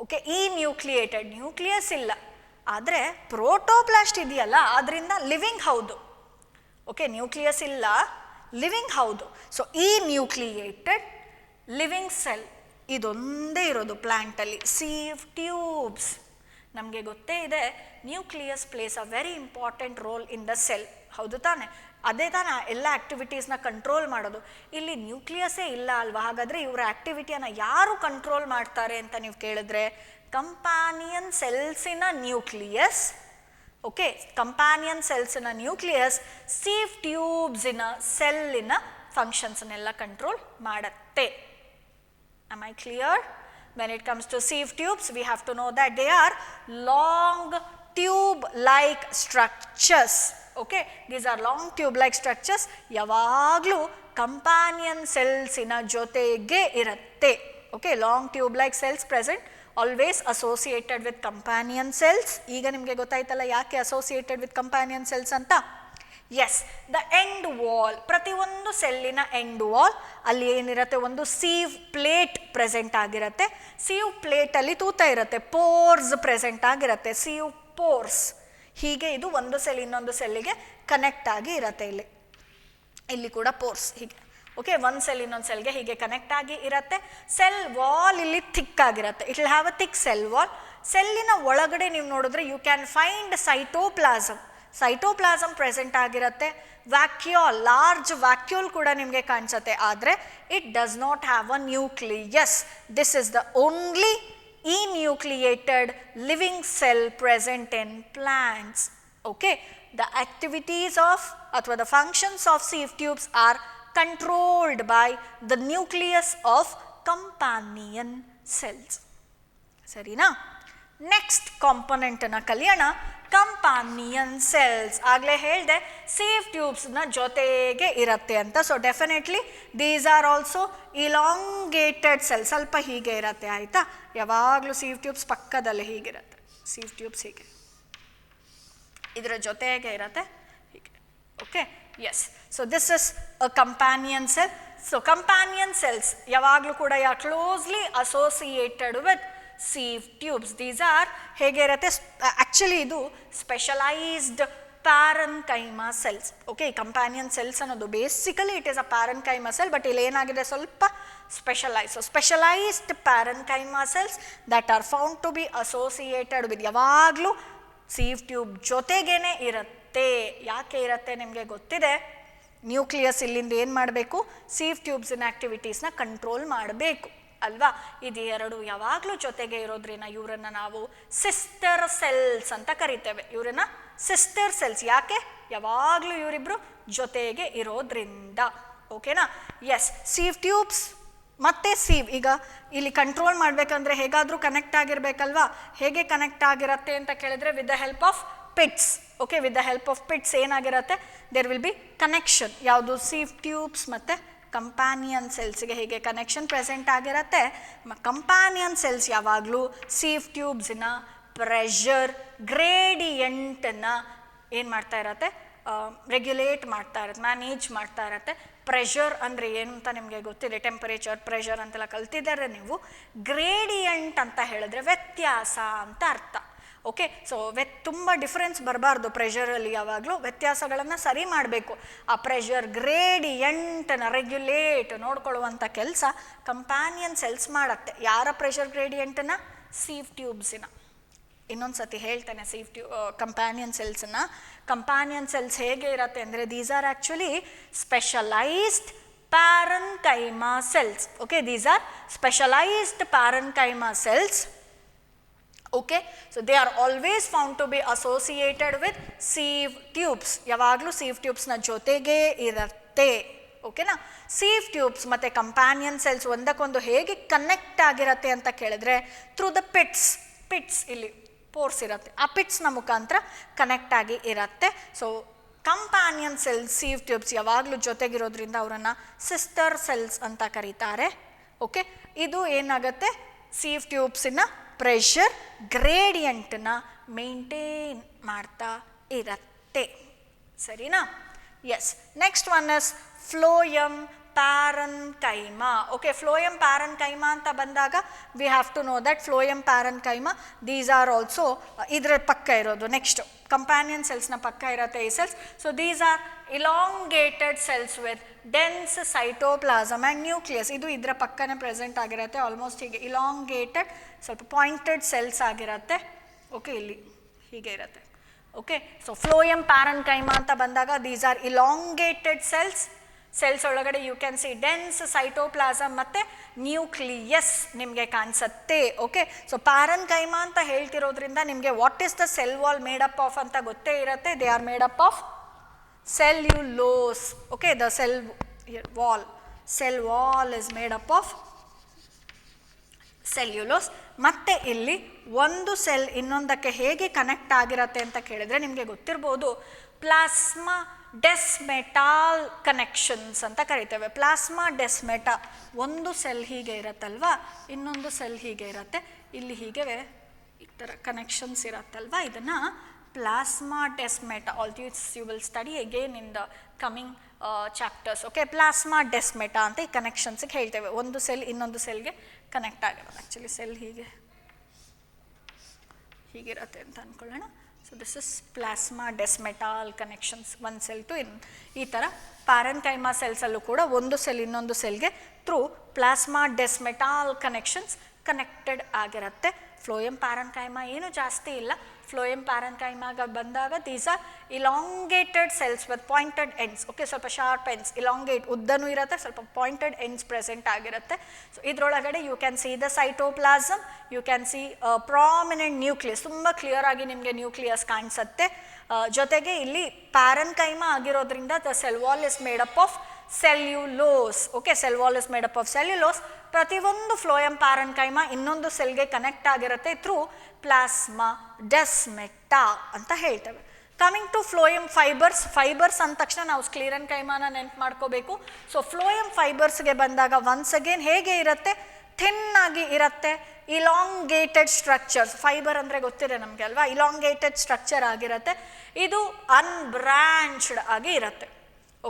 ಓಕೆ, ಇನ್ಯೂಕ್ಲಿಯೇಟೆಡ್, ನ್ಯೂಕ್ಲಿಯಸ್ ಇಲ್ಲ, ಆದರೆ ಪ್ರೋಟೋಪ್ಲಾಸ್ಟ್ ಇದೆಯಲ್ಲ ಅದರಿಂದ ಲಿವಿಂಗ್ ಹೌದು. ಓಕೆ, ನ್ಯೂಕ್ಲಿಯಸ್ ಇಲ್ಲ, ಲಿವಿಂಗ್ ಹೌದು. ಸೊ ಇನ್ಯೂಕ್ಲಿಯೇಟೆಡ್ ಲಿವಿಂಗ್ ಸೆಲ್ ಇದೊಂದೇ ಇರೋದು ಪ್ಲಾಂಟಲ್ಲಿ. Sieve tubes. ನಮಗೆ ಗೊತ್ತೇ ಇದೆ nucleus plays a very important role in the cell. ಹೌದು ತಾನೆ? ಅದೇ ತಾನೇ ಎಲ್ಲ ಆ್ಯಕ್ಟಿವಿಟೀಸ್ನ ಕಂಟ್ರೋಲ್ ಮಾಡೋದು. ಇಲ್ಲಿ ನ್ಯೂಕ್ಲಿಯಸ್ಸೇ ಇಲ್ಲ ಅಲ್ವಾ? ಹಾಗಾದರೆ ಇವರ ಆ್ಯಕ್ಟಿವಿಟಿಯನ್ನು ಯಾರು ಕಂಟ್ರೋಲ್ ಮಾಡ್ತಾರೆ ಅಂತ ನೀವು ಕೇಳಿದ್ರೆ ಕಂಪ್ಯಾನಿಯನ್ ಸೆಲ್ಸಿನ ನ್ಯೂಕ್ಲಿಯಸ್. ಓಕೆ, ಕಂಪ್ಯಾನಿಯನ್ ಸೆಲ್ಸಿನ ನ್ಯೂಕ್ಲಿಯಸ್ ಸೀವ್ ಟ್ಯೂಬ್ಸಿನ ಸೆಲ್ಲಿನ ಫಂಕ್ಷನ್ಸ್ನೆಲ್ಲ ಕಂಟ್ರೋಲ್ ಮಾಡುತ್ತೆ. Am I clear? When it comes to sieve tubes, we have to know that they are long tube-like structures. Okay, these are long tube-like structures. ಯಾವಾಗಲೂ companion ಸೆಲ್ಸಿನ ಜೊತೆಗೆ ಇರುತ್ತೆ. Okay, long tube-like cells present always associated with companion cells. ಈಗ ನಿಮಗೆ ಗೊತ್ತಾಯ್ತಲ್ಲ ಯಾಕೆ associated with companion cells ಅಂತ. S, the end wall, ಪ್ರತಿಯೊಂದು ಸೆಲ್ಲಿನ end wall ಅಲ್ಲಿ ಏನಿರುತ್ತೆ, ಒಂದು ಸೀವ್ ಪ್ಲೇಟ್ ಪ್ರೆಸೆಂಟ್ ಆಗಿರುತ್ತೆ. ಸೀವ್ ಪ್ಲೇಟಲ್ಲಿ ತೂತ ಇರುತ್ತೆ, ಪೋರ್ಸ್ ಪ್ರೆಸೆಂಟ್ ಆಗಿರುತ್ತೆ, ಸೀವ್ ಪೋರ್ಸ್. ಹೀಗೆ ಇದು ಒಂದು ಸೆಲ್ ಇನ್ನೊಂದು ಸೆಲ್ಲಿಗೆ ಕನೆಕ್ಟ್ ಆಗಿ ಇರುತ್ತೆ. ಇಲ್ಲಿ ಕೂಡ ಪೋರ್ಸ್ ಹೀಗೆ. ಓಕೆ, ಒಂದು ಸೆಲ್ ಇನ್ನೊಂದು ಸೆಲ್ಗೆ ಹೀಗೆ ಕನೆಕ್ಟ್ ಆಗಿ ಇರುತ್ತೆ. ಸೆಲ್ ವಾಲ್ ಇಲ್ಲಿ ಥಿಕ್ ಆಗಿರುತ್ತೆ. It will have a thick cell wall. ಸೆಲ್ಲಿನ ಒಳಗಡೆ ನೀವು ನೋಡಿದ್ರೆ you can find cytoplasm. Cytoplasm present ಆಗಿರುತ್ತೆ. ವ್ಯಾಕ್ಯೂಲ್, ಲಾರ್ಜ್ ವ್ಯಾಕ್ಯೂಲ್ ಕೂಡ ನಿಮಗೆ ಕಾಣಿಸುತ್ತೆ, ಆದರೆ it does not have a nucleus. This is the only enucleated living cell present in plants. Okay, the activities of or the functions of sieve tubes are controlled by the nucleus of companion cells. Sarina? Next component na kaliyana companion cells. Agle ಹೇಳ್ದೆ sieve tubes na ಜೊತೆಗೆ ಇರುತ್ತೆ ಅಂತ. So definitely these are also elongated cells. ಸ್ವಲ್ಪ ಹೀಗೆ ಇರುತ್ತೆ, ಆಯಿತಾ? ಯಾವಾಗಲೂ sieve tubes ಪಕ್ಕದಲ್ಲಿ ಹೀಗಿರುತ್ತೆ. sieve tubes ಹೀಗೆ ಇದರ ಜೊತೆಗೆ ಇರುತ್ತೆ ಹೀಗೆ. Okay, yes. So this is a companion cell. So companion cells ಯಾವಾಗಲೂ ಕೂಡ closely associated with sieve tubes. These are ಹೇಗೆ ಇರುತ್ತೆ, ಆ್ಯಕ್ಚುಲಿ ಇದು specialised parenchyma cells. Okay, companion cells ಅನ್ನೋದು basically it is a parenchyma cell, but ಇಲ್ಲಿ ಏನಾಗಿದೆ ಸ್ವಲ್ಪ specialise. So specialised parenchyma cells that are found to be associated with, ಯಾವಾಗಲೂ sieve tube ಜೊತೆಗೇನೆ ಇರುತ್ತೆ. ಯಾಕೆ ಇರುತ್ತೆ ನಿಮಗೆ ಗೊತ್ತಿದೆ, ನ್ಯೂಕ್ಲಿಯಸ್ ಇಲ್ಲಿಂದ ಏನು ಮಾಡಬೇಕು, sieve ಟ್ಯೂಬ್ಸಿನ ಆ್ಯಕ್ಟಿವಿಟೀಸ್ನ ಕಂಟ್ರೋಲ್ ಮಾಡಬೇಕು ಅಲ್ವಾ? ಇದು ಎರಡು ಯಾವಾಗಲೂ ಜೊತೆಗೆ ಇರೋದ್ರಿಂದ ಇವರನ್ನು ನಾವು ಸಿಸ್ಟರ್ ಸೆಲ್ಸ್ ಅಂತ ಕರಿತೇವೆ. ಇವರನ್ನ ಸಿಸ್ಟರ್ ಸೆಲ್ಸ್. ಯಾಕೆ? ಯಾವಾಗಲೂ ಇವರಿಬ್ಬರು ಜೊತೆಗೆ ಇರೋದ್ರಿಂದ. ಓಕೆನಾ? ಎಸ್, sieve ಟ್ಯೂಬ್ಸ್ ಮತ್ತು sieve ಈಗ ಇಲ್ಲಿ ಕಂಟ್ರೋಲ್ ಮಾಡಬೇಕಂದ್ರೆ ಹೇಗಾದರೂ ಕನೆಕ್ಟ್ ಆಗಿರಬೇಕಲ್ವಾ? ಹೇಗೆ ಕನೆಕ್ಟ್ ಆಗಿರುತ್ತೆ ಅಂತ ಕೇಳಿದ್ರೆ with the help of pits. Okay, with the help of pits ಏನಾಗಿರುತ್ತೆ, ದೇರ್ ವಿಲ್ ಬಿ ಕನೆಕ್ಷನ್. ಯಾವುದು? sieve ಟ್ಯೂಬ್ಸ್ ಮತ್ತು ಕಂಪ್ಯಾನಿಯನ್ ಸೆಲ್ಸ್ಗೆ ಹೇಗೆ ಕನೆಕ್ಷನ್ ಪ್ರೆಸೆಂಟ್ ಆಗಿರುತ್ತೆ. ಕಂಪ್ಯಾನಿಯನ್ ಸೆಲ್ಸ್ ಯಾವಾಗಲೂ sieve ಟ್ಯೂಬ್ಸಿನ ಪ್ರೆಷರ್ ಗ್ರೇಡಿಯಂಟನ್ನು ಏನು ಮಾಡ್ತಾ ಇರತ್ತೆ, ರೆಗ್ಯುಲೇಟ್ ಮಾಡ್ತಾ ಇರುತ್ತೆ, ಮ್ಯಾನೇಜ್ ಮಾಡ್ತಾ ಇರುತ್ತೆ. ಪ್ರೆಷರ್ ಅಂದರೆ ಏನು ಅಂತ ನಿಮಗೆ ಗೊತ್ತಿದೆ, ಟೆಂಪರೇಚರ್ ಪ್ರೆಷರ್ ಅಂತೆಲ್ಲ ಕಲ್ತಿದ್ದಾರೆ ನೀವು. ಗ್ರೇಡಿಯಂಟ್ ಅಂತ ಹೇಳಿದ್ರೆ ವ್ಯತ್ಯಾಸ ಅಂತ ಅರ್ಥ. ಓಕೆ, ಸೊ ತುಂಬ ಡಿಫ್ರೆನ್ಸ್ ಬರಬಾರ್ದು ಪ್ರೆಷರಲ್ಲಿ, ಯಾವಾಗಲೂ ವ್ಯತ್ಯಾಸಗಳನ್ನು ಸರಿ ಮಾಡಬೇಕು. ಆ ಪ್ರೆಷರ್ ಗ್ರೇಡಿಯಂಟನ್ನು ರೆಗ್ಯುಲೇಟ್ ನೋಡ್ಕೊಳ್ಳುವಂಥ ಕೆಲಸ ಕಂಪ್ಯಾನಿಯನ್ ಸೆಲ್ಸ್ ಮಾಡುತ್ತೆ. ಯಾರ ಪ್ರೆಷರ್ ಗ್ರೇಡಿಯಂಟನ್ನು? ಸೀವ್ ಟ್ಯೂಬ್ಸಿನ. ಇನ್ನೊಂದು ಸತಿ ಹೇಳ್ತೇನೆ, ಕಂಪ್ಯಾನಿಯನ್ ಸೆಲ್ಸನ್ನು. ಕಂಪ್ಯಾನಿಯನ್ ಸೆಲ್ಸ್ ಹೇಗೆ ಇರುತ್ತೆ ಅಂದರೆ, these are actually specialised parenchyma cells. Okay, these are specialised parenchyma cells. Okay, so they are always found to be associated with sieve tubes. ಯಾವಾಗಲೂ sieve ಟ್ಯೂಬ್ಸ್ನ ಜೊತೆಗೇ ಇರುತ್ತೆ. ಓಕೆನಾ? ಸೀವ್ ಟ್ಯೂಬ್ಸ್ ಮತ್ತು ಕಂಪ್ಯಾನಿಯನ್ ಸೆಲ್ಸ್ ಒಂದಕ್ಕೊಂದು ಹೇಗೆ ಕನೆಕ್ಟ್ ಆಗಿರುತ್ತೆ ಅಂತ ಕೇಳಿದ್ರೆ, ಥ್ರೂ ದ ಪಿಟ್ಸ್. ಇಲ್ಲಿ ಪೋರ್ಸ್ ಇರುತ್ತೆ, ಆ ಪಿಟ್ಸ್ನ ಮುಖಾಂತರ ಕನೆಕ್ಟ್ ಆಗಿ ಇರುತ್ತೆ. So companion cells, sieve tubes ಯಾವಾಗಲೂ ಜೊತೆಗಿರೋದ್ರಿಂದ ಅವರನ್ನು ಸಿಸ್ಟರ್ ಸೆಲ್ಸ್ ಅಂತ ಕರೀತಾರೆ. ಓಕೆ, ಇದು ಏನಾಗುತ್ತೆ, ಸೀವ್ ಟ್ಯೂಬ್ಸಿನ ಪ್ರೆಷರ್ ಗ್ರೇಡಿಯಂಟನ್ನ ಮೇಂಟೈನ್ ಮಾಡ್ತಾ ಇರುತ್ತೆ. ಸರಿನಾ? Yes. Next one is phloem parenchyma. Okay, phloem parenchyma ಅಂತ ಬಂದಾಗ we have to know that phloem parenchyma, these are also ಇದರ ಪಕ್ಕ ಇರೋದು. ನೆಕ್ಸ್ಟ್ ಕಂಪ್ಯಾನಿಯನ್ ಸೆಲ್ಸ್ನ ಪಕ್ಕ ಇರುತ್ತೆ ಈ cells. So these are elongated cells with dense cytoplasm and nucleus. ಇದು ಇದರ ಪಕ್ಕನೇ ಪ್ರೆಸೆಂಟ್ ಆಗಿರುತ್ತೆ, ಆಲ್ಮೋಸ್ಟ್ ಹೀಗೆ ಇಲಾಂಗೇಟೆಡ್, ಸ್ವಲ್ಪ ಪಾಯಿಂಟೆಡ್ ಸೆಲ್ಸ್ ಆಗಿರುತ್ತೆ. ಓಕೆ, ಇಲ್ಲಿ ಹೀಗೆ ಇರುತ್ತೆ. ಓಕೆ, ಸೊ ಫ್ಲೋಯಮ್ ಪ್ಯಾರನ್ಕೈಮಾ ಅಂತ ಬಂದಾಗ ದೀಸ್ ಆರ್ ಇಲಾಂಗೇಟೆಡ್ ಸೆಲ್ಸ್ ಒಳಗಡೆ you can see dense cytoplasm and nucleus ನಿಮಗೆ ಕಾಣಿಸುತ್ತೆ. ಓಕೆ, ಸೊ ಪ್ಯಾರನ್ಕೈಮಾ ಅಂತ ಹೇಳ್ತಿರೋದ್ರಿಂದ ನಿಮಗೆ what is the cell wall made up of ಅಂತ ಗೊತ್ತೇ ಇರುತ್ತೆ. They are made up of cellulose. Okay, the cell wall is made up of cellulose. ಮತ್ತೆ ಇಲ್ಲಿ ಒಂದು ಸೆಲ್ ಇನ್ನೊಂದಕ್ಕೆ ಹೇಗೆ ಕನೆಕ್ಟ್ ಆಗಿರುತ್ತೆ ಅಂತ ಕೇಳಿದ್ರೆ ನಿಮಗೆ ಗೊತ್ತಿರ್ಬೋದು, ಪ್ಲಾಸ್ಮಾ ಡೆಸ್ಮೆಟಾಲ್ ಕನೆಕ್ಷನ್ಸ್ ಅಂತ ಕರಿತೇವೆ. ಪ್ಲಾಸ್ಮಾ ಡೆಸ್ಮೆಟಾ, ಒಂದು ಸೆಲ್ ಹೀಗೆ ಇರತ್ತಲ್ವಾ, ಇನ್ನೊಂದು ಸೆಲ್ ಹೀಗೆ ಇರುತ್ತೆ, ಇಲ್ಲಿ ಹೀಗೆ ಈ ಥರ ಕನೆಕ್ಷನ್ಸ್ ಇರತ್ತಲ್ವಾ, ಇದನ್ನು plasma desmata. All this you will study again in the coming chapters. Okay, plasma desmata ಅಂತ ಈ ಕನೆಕ್ಷನ್ಸ್ಗೆ ಹೇಳ್ತೇವೆ. ಒಂದು ಸೆಲ್ ಇನ್ನೊಂದು ಸೆಲ್ಗೆ ಕನೆಕ್ಟ್ ಆಗಿರೋದು. ಆ್ಯಕ್ಚುಲಿ ಸೆಲ್ ಹೀಗಿರುತ್ತೆ ಅಂತ ಅಂದ್ಕೊಳ್ಳೋಣ. So this is plasmodesmatal connections, one cell to ಈ ಥರ ಪ್ಯಾರನ್ಕೈಮಾ ಸೆಲ್ಸಲ್ಲೂ ಕೂಡ ಒಂದು ಸೆಲ್ ಇನ್ನೊಂದು ಸೆಲ್ಗೆ through plasmodesmatal connections connected ಆಗಿರುತ್ತೆ. ಫ್ಲೋಯಮ್ ಪ್ಯಾರನ್ಕೈಮಾ ಏನು ಜಾಸ್ತಿ ಇಲ್ಲ. ಫ್ಲೋಯಮ್ ಪ್ಯಾರನ್ಕೈಮಾಗ ಬಂದಾಗ these are elongated cells with pointed ends. Okay, ಸ್ವಲ್ಪ ಶಾರ್ಪ್ ಎಂಡ್ಸ್, ಇಲಾಂಗೇಟ್ ಉದ್ದನೂ ಇರುತ್ತೆ, ಸ್ವಲ್ಪ ಪಾಯಿಂಟೆಡ್ ಎಂಡ್ಸ್ ಪ್ರೆಸೆಂಟ್ ಆಗಿರುತ್ತೆ. ಸೊ ಇದರೊಳಗಡೆ you can see the cytoplasm, you can see prominent nucleus, ತುಂಬ ಕ್ಲಿಯರ್ ಆಗಿ ನಿಮಗೆ ನ್ಯೂಕ್ಲಿಯಸ್ ಕಾಣಿಸುತ್ತೆ. ಜೊತೆಗೆ ಇಲ್ಲಿ ಪ್ಯಾರನ್ಕೈಮಾ ಆಗಿರೋದ್ರಿಂದ the cell wall is made up of cellulose. Okay, cell wall is made up of cellulose. ಪ್ರತಿಯೊಂದು ಫ್ಲೋಯಮ್ ಪ್ಯಾರನ್ಕೈಮಾ ಇನ್ನೊಂದು ಸೆಲ್ಗೆ ಕನೆಕ್ಟ್ ಆಗಿರುತ್ತೆ ಥ್ರೂ ಪ್ಲಾಸ್ಮಾ ಡೆಸ್ಮೆಟಾ ಅಂತ ಹೇಳ್ತೇವೆ. ಕಮಿಂಗ್ ಟು ಫ್ಲೋಯಮ್ ಫೈಬರ್ಸ್ ಅಂದ ತಕ್ಷಣ ನಾವು ಸ್ಕ್ಲಿರನ್ಕೈಮಾನ ನೆನ್ಪು ಮಾಡ್ಕೋಬೇಕು. ಸೊ ಫ್ಲೋಯಮ್ ಫೈಬರ್ಸ್ಗೆ ಬಂದಾಗ ಒನ್ಸ್ ಅಗೇನ್ ಹೇಗೆ ಇರುತ್ತೆ, ಥಿನ್ ಆಗಿ ಇರುತ್ತೆ, ಇಲಾಂಗೇಟೆಡ್ ಸ್ಟ್ರಕ್ಚರ್ಸ್. ಫೈಬರ್ ಅಂದರೆ ಗೊತ್ತಿದೆ ನಮಗೆ ಅಲ್ವಾ, ಇಲಾಂಗೇಟೆಡ್ ಸ್ಟ್ರಕ್ಚರ್ ಆಗಿರುತ್ತೆ. ಇದು ಅನ್ಬ್ರಾಂಚ್ಡ್ ಆಗಿ ಇರುತ್ತೆ.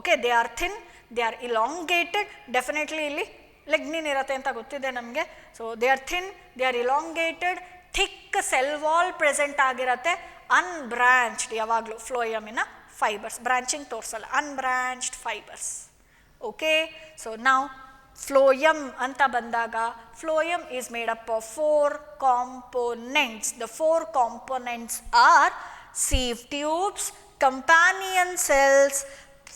Okay, they are thin, they are elongated. Definitely ಇಲ್ಲಿ ಲೆಗ್ನಿನ್ ಇರುತ್ತೆ ಅಂತ ಗೊತ್ತಿದೆ ನಮಗೆ. So they are thin, they are elongated, thick cell wall present ಆಗಿರುತ್ತೆ, ಅನ್ಬ್ರಾಂಚ್ಡ್. ಯಾವಾಗಲೂ ಫ್ಲೋಯಮಿನ ಫೈಬರ್ಸ್ ಬ್ರಾಂಚಿಂಗ್ ತೋರಿಸಲ್ಲ, ಅನ್ಬ್ರಾಂಚ್ಡ್ ಫೈಬರ್ಸ್. ಓಕೆ, ಸೊ ನಾವು ಫ್ಲೋಯಮ್ ಅಂತ ಬಂದಾಗ phloem is made up of 4 components. The 4 components are sieve tubes, companion cells,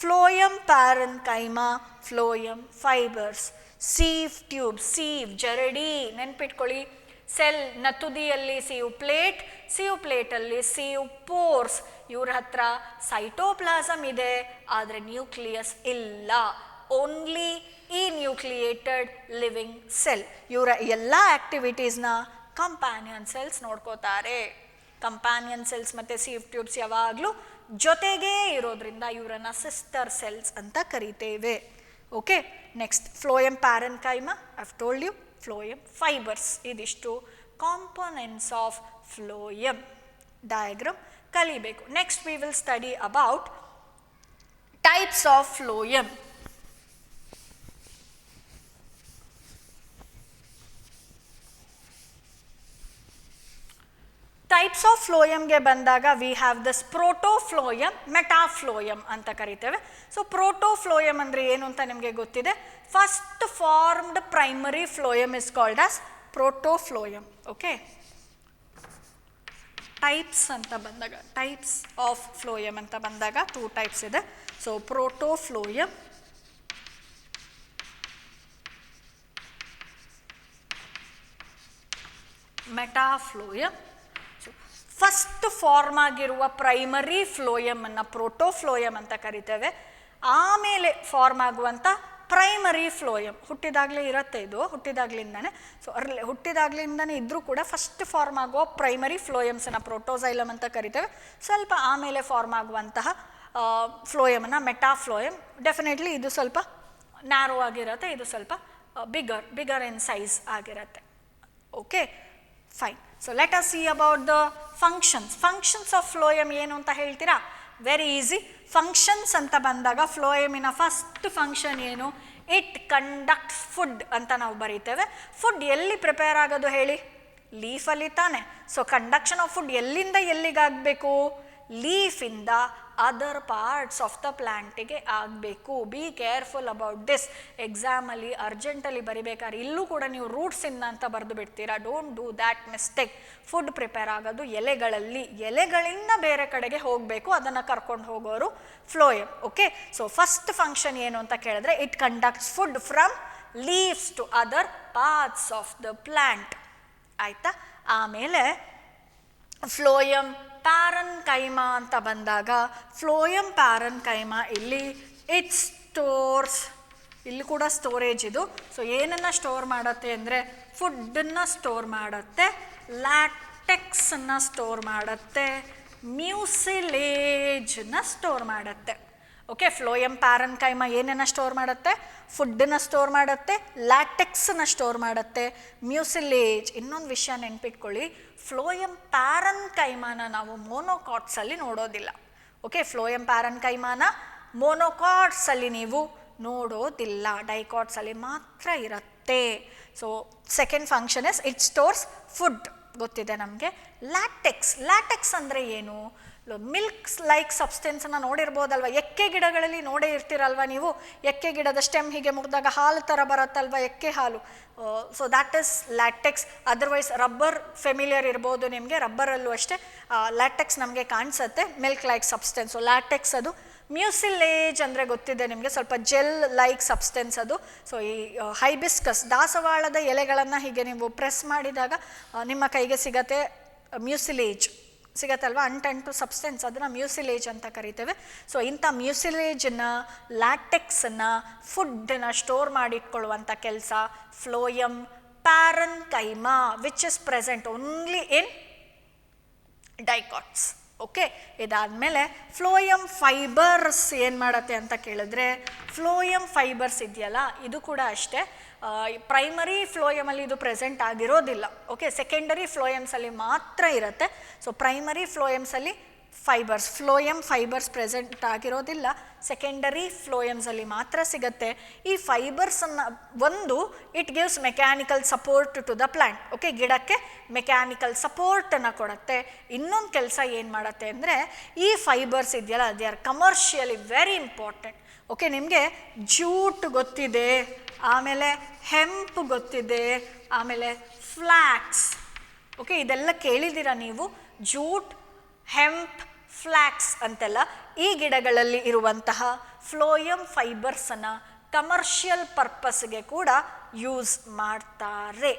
phloem parenchyma, phloem fibers. Sieve tube, sieve ಜರಡಿ ನೆನ್ಪಿಟ್ಕೊಳ್ಳಿ. Cell ನ ತುದಿಯಲ್ಲಿ ಸೀವ್ ಪ್ಲೇಟಲ್ಲಿ ಸೀವ್ ಪೋರ್ಸ್. ಇವ್ರ ಹತ್ರ ಸೈಟೋಪ್ಲಾಸಮ್ ಇದೆ, ಆದರೆ ನ್ಯೂಕ್ಲಿಯಸ್ ಇಲ್ಲ. ಓನ್ಲಿ ಈ ನ್ಯೂಕ್ಲಿಯೇಟೆಡ್ ಲಿವಿಂಗ್ ಸೆಲ್. ಇವರ ಎಲ್ಲ ಆಕ್ಟಿವಿಟೀಸ್ನ ಕಂಪ್ಯಾನಿಯನ್ ಸೆಲ್ಸ್ ನೋಡ್ಕೋತಾರೆ. ಕಂಪ್ಯಾನಿಯನ್ ಸೆಲ್ಸ್ ಮತ್ತು ಸೀವ್ ಟ್ಯೂಬ್ಸ್ ಯಾವಾಗಲೂ ಜೊತೆಗೇ ಇರೋದ್ರಿಂದ ಇವರನ್ನು ಸಿಸ್ಟರ್ ಸೆಲ್ಸ್ ಅಂತ ಕರಿತೇವೆ. Okay, next phloem parenchyma, I have told you. Phloem fibres, ಇದಿಷ್ಟು ಕಾಂಪೊನೆಂಟ್ಸ್ ಆಫ್ ಫ್ಲೋಯಮ್. ಡಯಾಗ್ರಾಮ್ ಕಲಿಬೇಕು. Next we will study about Types of phloem. Types of ಫ್ಲೋಯಮ್ಗೆ ಬಂದಾಗ we have this protophloem, metaphloem ಅಂತ ಕರಿತೇವೆ. ಸೊ protophloem ಅಂದರೆ ಏನು ಅಂತ ನಿಮಗೆ ಗೊತ್ತಿದೆ. First formed primary phloem is called as ಪ್ರೋಟೋಫ್ಲೋಯಮ್. Okay, types ಅಂತ ಬಂದಾಗ, ಟೈಪ್ಸ್ ಆಫ್ ಫ್ಲೋಯಮ್ ಅಂತ ಬಂದಾಗ 2 ಟೈಪ್ಸ್ ಇದೆ. ಸೊ ಪ್ರೋಟೋಫ್ಲೋಯಮ್, ಮೆಟಾಫ್ಲೋಯಮ್. ಫಸ್ಟ್ ಫಾರ್ಮ್ ಆಗಿರುವ ಪ್ರೈಮರಿ ಫ್ಲೋಯಮ್ ಅನ್ನು ಪ್ರೋಟೋಫ್ಲೋಯಮ್ ಅಂತ ಕರಿತೇವೆ. ಆಮೇಲೆ ಫಾರ್ಮ್ ಆಗುವಂಥ ಪ್ರೈಮರಿ ಫ್ಲೋಯಮ್, ಹುಟ್ಟಿದಾಗಲೇ ಇರುತ್ತೆ ಇದು, ಹುಟ್ಟಿದಾಗ್ಲಿಂದನೇ. ಸೊ ಹುಟ್ಟಿದಾಗ್ಲಿಂದನೇ ಇದ್ದರೂ ಕೂಡ ಫಸ್ಟ್ ಫಾರ್ಮ್ ಆಗುವ ಪ್ರೈಮರಿ ಫ್ಲೋಯಮ್ಸನ್ನು ಪ್ರೋಟೋಸೈಲಮ್ ಅಂತ ಕರಿತೇವೆ. ಸ್ವಲ್ಪ ಆಮೇಲೆ ಫಾರ್ಮ್ ಆಗುವಂತಹ ಫ್ಲೋಯಮನ್ನು ಮೆಟಾಫ್ಲೋಯಮ್. ಡೆಫಿನೆಟ್ಲಿ ಇದು ಸ್ವಲ್ಪ ನ್ಯಾರೋ ಆಗಿರುತ್ತೆ, ಇದು ಸ್ವಲ್ಪ ಬಿಗರ್ ಇನ್ ಸೈಜ್ ಆಗಿರುತ್ತೆ. Okay, fine. So let us see about the functions of phloem ಏನು ಅಂತ ಹೇಳ್ತೀರಾ? Very easy. ಫಂಕ್ಷನ್ಸ್ ಅಂತ ಬಂದಾಗ ಫ್ಲೋಯಮಿನ ಫಸ್ಟ್ ಫಂಕ್ಷನ್ ಏನು? ಇಟ್ ಕಂಡಕ್ಟ್ಸ್ ಫುಡ್ ಅಂತ ನಾವು ಬರೀತೇವೆ. ಫುಡ್ ಎಲ್ಲಿ ಪ್ರಿಪೇರ್ ಆಗೋದು ಹೇಳಿ? ಲೀಫಲ್ಲಿ ತಾನೆ. ಸೊ ಕಂಡಕ್ಷನ್ ಆಫ್ ಫುಡ್ ಎಲ್ಲಿಂದ ಎಲ್ಲಿಗಾಗಬೇಕು? ಲೀಫಿಂದ ಅದರ್ ಪಾರ್ಟ್ಸ್ ಆಫ್ ದ ಪ್ಲ್ಯಾಂಟಿಗೆ ಆಗಬೇಕು. Be careful about this. ಎಕ್ಸಾಮಲ್ಲಿ ಅರ್ಜೆಂಟಲ್ಲಿ ಬರಿಬೇಕಾದ್ರೆ ಇಲ್ಲೂ ಕೂಡ ನೀವು ರೂಟ್ಸಿಂದ ಅಂತ ಬರೆದು ಬಿಡ್ತೀರಾ. Don't do that mistake. Food prepare ಆಗೋದು ಎಲೆಗಳಲ್ಲಿ, ಎಲೆಗಳಿಂದ ಬೇರೆ ಕಡೆಗೆ ಹೋಗಬೇಕು, ಅದನ್ನು ಕರ್ಕೊಂಡು ಹೋಗೋರು phloem. Okay, so first function ಏನು ಅಂತ ಕೇಳಿದ್ರೆ it conducts food from leaves to other parts of the plant. ಆಯಿತಾ? ಆಮೇಲೆ ಫ್ಲೋಯಮ್ ಪ್ಯಾರನ್ಕೈಮಾ ಅಂತ ಬಂದಾಗ ಫ್ಲೋಯಮ್ ಪ್ಯಾರನ್ಕೈಮಾ ಇಲ್ಲಿ ಇಟ್ ಸ್ಟೋರ್ಸ್, ಇಲ್ಲಿ ಕೂಡ ಸ್ಟೋರೇಜ್ ಇದು. ಸೊ ಏನನ್ನು ಸ್ಟೋರ್ ಮಾಡುತ್ತೆ ಅಂದರೆ ಫುಡ್ಡನ್ನು ಸ್ಟೋರ್ ಮಾಡುತ್ತೆ, ಲ್ಯಾಟೆಕ್ಸನ್ನು ಸ್ಟೋರ್ ಮಾಡುತ್ತೆ, ಮ್ಯೂಸಿಲೇಜನ್ನು ಸ್ಟೋರ್ ಮಾಡುತ್ತೆ. ಓಕೆ, ಫ್ಲೋಯಮ್ ಪ್ಯಾರನ್ಕೈಮಾ ಏನನ್ನು ಸ್ಟೋರ್ ಮಾಡುತ್ತೆ? ಫುಡ್ಡನ್ನು ಸ್ಟೋರ್ ಮಾಡುತ್ತೆ, ಲ್ಯಾಟೆಕ್ಸನ್ನು ಸ್ಟೋರ್ ಮಾಡುತ್ತೆ, ಮ್ಯೂಸಿಲೇಜ್. ಇನ್ನೊಂದು ವಿಷಯ ನೆನ್ಪಿಟ್ಕೊಳ್ಳಿ, ಫ್ಲೋಯಮ್ ಪ್ಯಾರನ್ಕೈಮಾನ ನಾವು ಮೋನೋಕಾಟ್ಸಲ್ಲಿ ನೋಡೋದಿಲ್ಲ. ಓಕೆ, ಫ್ಲೋಯಮ್ ಪ್ಯಾರನ್ಕೈಮಾನ ಮೋನೋಕಾಟ್ಸಲ್ಲಿ ನೀವು ನೋಡೋದಿಲ್ಲ, ಡೈಕಾಟ್ಸಲ್ಲಿ ಮಾತ್ರ ಇರುತ್ತೆ. So second function is it stores food, ಗೊತ್ತಿದೆ ನಮಗೆ. ಲ್ಯಾಟೆಕ್ಸ್ ಅಂದರೆ ಏನು? ಮಿಲ್ಕ್ ಲೈಕ್ ಸಬ್ಸ್ಟೆನ್ಸನ್ನು ನೋಡಿರ್ಬೋದಲ್ವ, ಎಕ್ಕೆ ಗಿಡಗಳಲ್ಲಿ ನೋಡೇ ಇರ್ತೀರಲ್ವ ನೀವು. ಎಕ್ಕೆ ಗಿಡದ ಸ್ಟೆಮ್ ಹೀಗೆ ಮುಗಿದಾಗ ಹಾಲು ಥರ ಬರುತ್ತಲ್ವ, ಎಕ್ಕೆ ಹಾಲು. So that is latex. Otherwise rubber familiar ಇರ್ಬೋದು ನಿಮಗೆ, ರಬ್ಬರಲ್ಲೂ ಅಷ್ಟೇ ಲ್ಯಾಟೆಕ್ಸ್ ನಮಗೆ ಕಾಣಿಸುತ್ತೆ, milk like substance. So latex ಅದು. ಮ್ಯೂಸಿಲೇಜ್ ಅಂದರೆ ಗೊತ್ತಿದೆ ನಿಮಗೆ, ಸ್ವಲ್ಪ ಜೆಲ್ ಲೈಕ್ ಸಬ್ಸ್ಟೆನ್ಸ್ ಅದು. ಸೊ ಈ ಹೈಬಿಸ್ಕಸ್, ದಾಸವಾಳದ ಎಲೆಗಳನ್ನು ಹೀಗೆ ನೀವು ಪ್ರೆಸ್ ಮಾಡಿದಾಗ ನಿಮ್ಮ ಕೈಗೆ ಸಿಗತ್ತೆ ಮ್ಯೂಸಿಲೇಜ್, ಸಿಗತ್ತಲ್ವ, ಅಂಟಂಟು ಸಬ್ಸ್ಟೆನ್ಸ್, ಅದನ್ನು ಮ್ಯೂಸಿಲೇಜ್ ಅಂತ ಕರಿತೇವೆ. ಸೊ ಇಂಥ ಮ್ಯೂಸಿಲೇಜನ್ನು, ಲ್ಯಾಟೆಕ್ಸನ್ನು, ಫುಡ್ಡನ್ನು ಸ್ಟೋರ್ ಮಾಡಿಟ್ಕೊಳ್ಳುವಂಥ ಕೆಲಸ phloem parenchyma, which is present only in dicots. Okay, ಇದಾದಮೇಲೆ ಫ್ಲೋಯಮ್ ಫೈಬರ್ಸ್ ಏನು ಮಾಡುತ್ತೆ ಅಂತ ಕೇಳಿದ್ರೆ, ಫ್ಲೋಯಮ್ ಫೈಬರ್ಸ್ ಇದೆಯಲ್ಲ, ಇದು ಕೂಡ ಅಷ್ಟೇ ಪ್ರೈಮರಿ ಫ್ಲೋಯಮಲ್ಲಿ ಇದು ಪ್ರೆಸೆಂಟ್ ಆಗಿರೋದಿಲ್ಲ. ಓಕೆ, ಸೆಕೆಂಡರಿ ಫ್ಲೋಯಮ್ಸಲ್ಲಿ ಮಾತ್ರ ಇರುತ್ತೆ. ಸೊ ಪ್ರೈಮರಿ ಫ್ಲೋಯಮ್ಸಲ್ಲಿ ಫ್ಲೋಯಮ್ ಫೈಬರ್ಸ್ ಪ್ರೆಸೆಂಟ್ ಆಗಿರೋದಿಲ್ಲ, ಸೆಕೆಂಡರಿ ಫ್ಲೋಯಮ್ಸಲ್ಲಿ ಮಾತ್ರ ಸಿಗುತ್ತೆ. ಈ ಫೈಬರ್ಸನ್ನು ಒಂದು it gives mechanical support to the plant. Okay, ಗಿಡಕ್ಕೆ ಮೆಕ್ಯಾನಿಕಲ್ ಸಪೋರ್ಟನ್ನು ಕೊಡುತ್ತೆ. ಇನ್ನೊಂದು ಕೆಲಸ ಏನು ಮಾಡುತ್ತೆ ಅಂದರೆ, ಈ ಫೈಬರ್ಸ್ ಇದೆಯಲ್ಲ, they are commercially very important. Okay, ನಿಮಗೆ ಜೂಟ್ ಗೊತ್ತಿದೆ, ಆಮೇಲೆ ಹೆಂಪ್ ಗೊತ್ತಿದೆ, ಆಮೇಲೆ ಫ್ಲ್ಯಾಕ್ಸ್. ಓಕೆ, ಇದೆಲ್ಲ ಕೇಳಿದ್ದೀರಾ ನೀವು, ಜೂಟ್, ಹೆಂಪ್, ಫ್ಲ್ಯಾಕ್ಸ್ ಅಂತೆಲ್ಲ. ಈ ಗಿಡಗಳಲ್ಲಿ ಇರುವಂತಹ ಫ್ಲೋಯಮ್ ಫೈಬರ್ಸನ್ನು ಕಮರ್ಷಿಯಲ್ ಪರ್ಪಸ್ಗೆ ಕೂಡ ಯೂಸ್ ಮಾಡ್ತಾರೆ.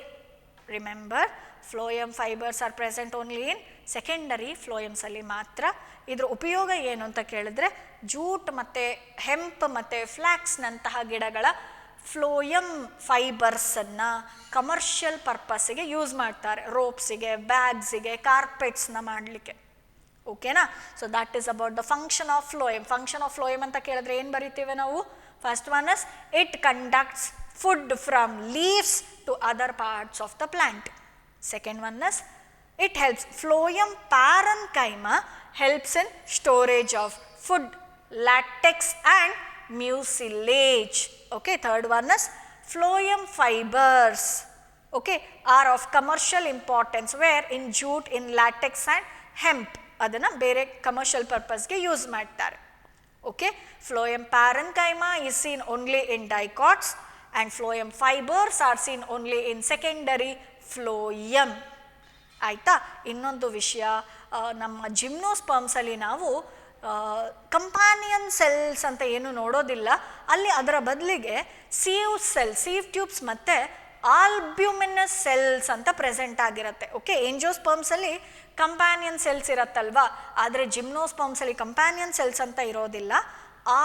Remember, phloem fibres are present only in secondary ಫ್ಲೋಯಮ್ಸಲ್ಲಿ ಮಾತ್ರ. ಇದ್ರ ಉಪಯೋಗ ಏನು ಅಂತ ಕೇಳಿದ್ರೆ, ಜೂಟ್ ಮತ್ತು ಹೆಂಪ್ ಮತ್ತು ಫ್ಲ್ಯಾಕ್ಸ್ನಂತಹ ಗಿಡಗಳ ಫ್ಲೋಯಮ್ ಫೈಬರ್ಸನ್ನು ಕಮರ್ಷಿಯಲ್ ಪರ್ಪಸ್ಸಿಗೆ ಯೂಸ್ ಮಾಡ್ತಾರೆ, ರೋಪ್ಸಿಗೆ, ಬ್ಯಾಗ್ಸಿಗೆ, ಕಾರ್ಪೆಟ್ಸ್ನ ಮಾಡಲಿಕ್ಕೆ. ಓಕೆನಾ? So that is about the function of phloem. Function of phloem ಅಂತ ಕೇಳಿದ್ರೆ ಏನು ಬರಿತೀವಿ ನಾವು? First one is it conducts food from leaves to other parts of the plant. Second one is it helps, phloem parenchyma helps in storage of food latex and mucilage. Okay, third one is phloem fibers, okay, are of commercial importance where in jute, in latex and hemp. ಅದನ್ನು ಬೇರೆ commercial ಪರ್ಪಸ್ಗೆ use ಮಾಡ್ತಾರೆ. Okay, phloem parenchyma is seen only in dicots and phloem fibers are seen only in secondary phloem. ಆಯಿತಾ? ಇನ್ನೊಂದು ವಿಷಯ, ನಮ್ಮ ಜಿಮ್ನೋಸ್ಪರ್ಮ್ಸಲ್ಲಿ ನಾವು ಕಂಪಾನಿಯನ್ cells ಅಂತ ಏನು ನೋಡೋದಿಲ್ಲ, ಅಲ್ಲಿ ಅದರ ಬದಲಿಗೆ ಸೀವ್ ಸೆಲ್, ಸೀವ್ ಟ್ಯೂಬ್ಸ್ ಮತ್ತು ಆಲ್ಬ್ಯೂಮಿನಸ್ ಸೆಲ್ಸ್ ಅಂತ ಪ್ರೆಸೆಂಟ್ ಆಗಿರುತ್ತೆ. ಓಕೆ, ಏಂಜಿಯೋಸ್ಪರ್ಮ್ಸಲ್ಲಿ ಕಂಪ್ಯಾನಿಯನ್ ಸೆಲ್ಸ್ ಇರತ್ತಲ್ವಾ, ಆದರೆ ಜಿಮ್ನೋಸ್ಪರ್ಮ್ಸಲ್ಲಿ ಕಂಪ್ಯಾನಿಯನ್ ಸೆಲ್ಸ್ ಅಂತ ಇರೋದಿಲ್ಲ,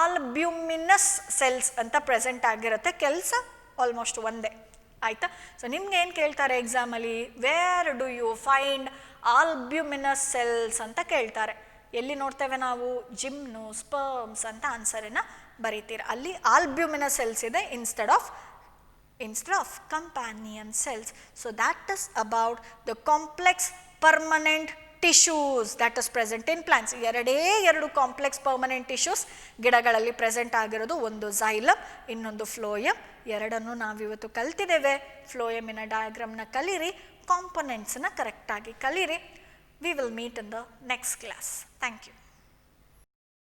ಆಲ್ಬ್ಯೂಮಿನಸ್ ಸೆಲ್ಸ್ ಅಂತ ಪ್ರೆಸೆಂಟ್ ಆಗಿರುತ್ತೆ. ಕೆಲಸ ಆಲ್ಮೋಸ್ಟ್ ಒಂದೇ. ಆಯಿತಾ? ಸೊ ನಿಮ್ಗೆ ಏನು ಕೇಳ್ತಾರೆ ಎಕ್ಸಾಮಲ್ಲಿ, where do you find albuminous cells ಅಂತ ಕೇಳ್ತಾರೆ. ಎಲ್ಲಿ ನೋಡ್ತೇವೆ ನಾವು? ಜಿಮ್ನೋಸ್ಪರ್ಮ್ಸ್ ಅಂತ ಆನ್ಸರನ್ನು ಬರೀತೀರ. ಅಲ್ಲಿ ಆಲ್ಬ್ಯೂಮಿನಸ್ ಸೆಲ್ಸ್ ಇದೆ instead of companion cells. So that is about the complex permanent tissues that is present in plants. ಎರಡು ಕಾಂಪ್ಲೆಕ್ಸ್ ಪರ್ಮನೆಂಟ್ ಟಿಶ್ಯೂಸ್ ಗಿಡಗಳಲ್ಲಿ ಪ್ರೆಸೆಂಟ್ ಆಗಿರೋದು, ಒಂದು ಝೈಲಮ್, ಇನ್ನೊಂದು ಫ್ಲೋಯಮ್. ಎರಡನ್ನು ನಾವಿವತ್ತು ಕಲ್ತಿದ್ದೇವೆ. ಫ್ಲೋಯಮಿನ ಡಯಾಗ್ರಾಮ್ನ ಕಲೀರಿ, ಕಾಂಪೊನೆಂಟ್ಸ್ನ ಕರೆಕ್ಟಾಗಿ ಕಲೀರಿ. We will meet in the next class. Thank you.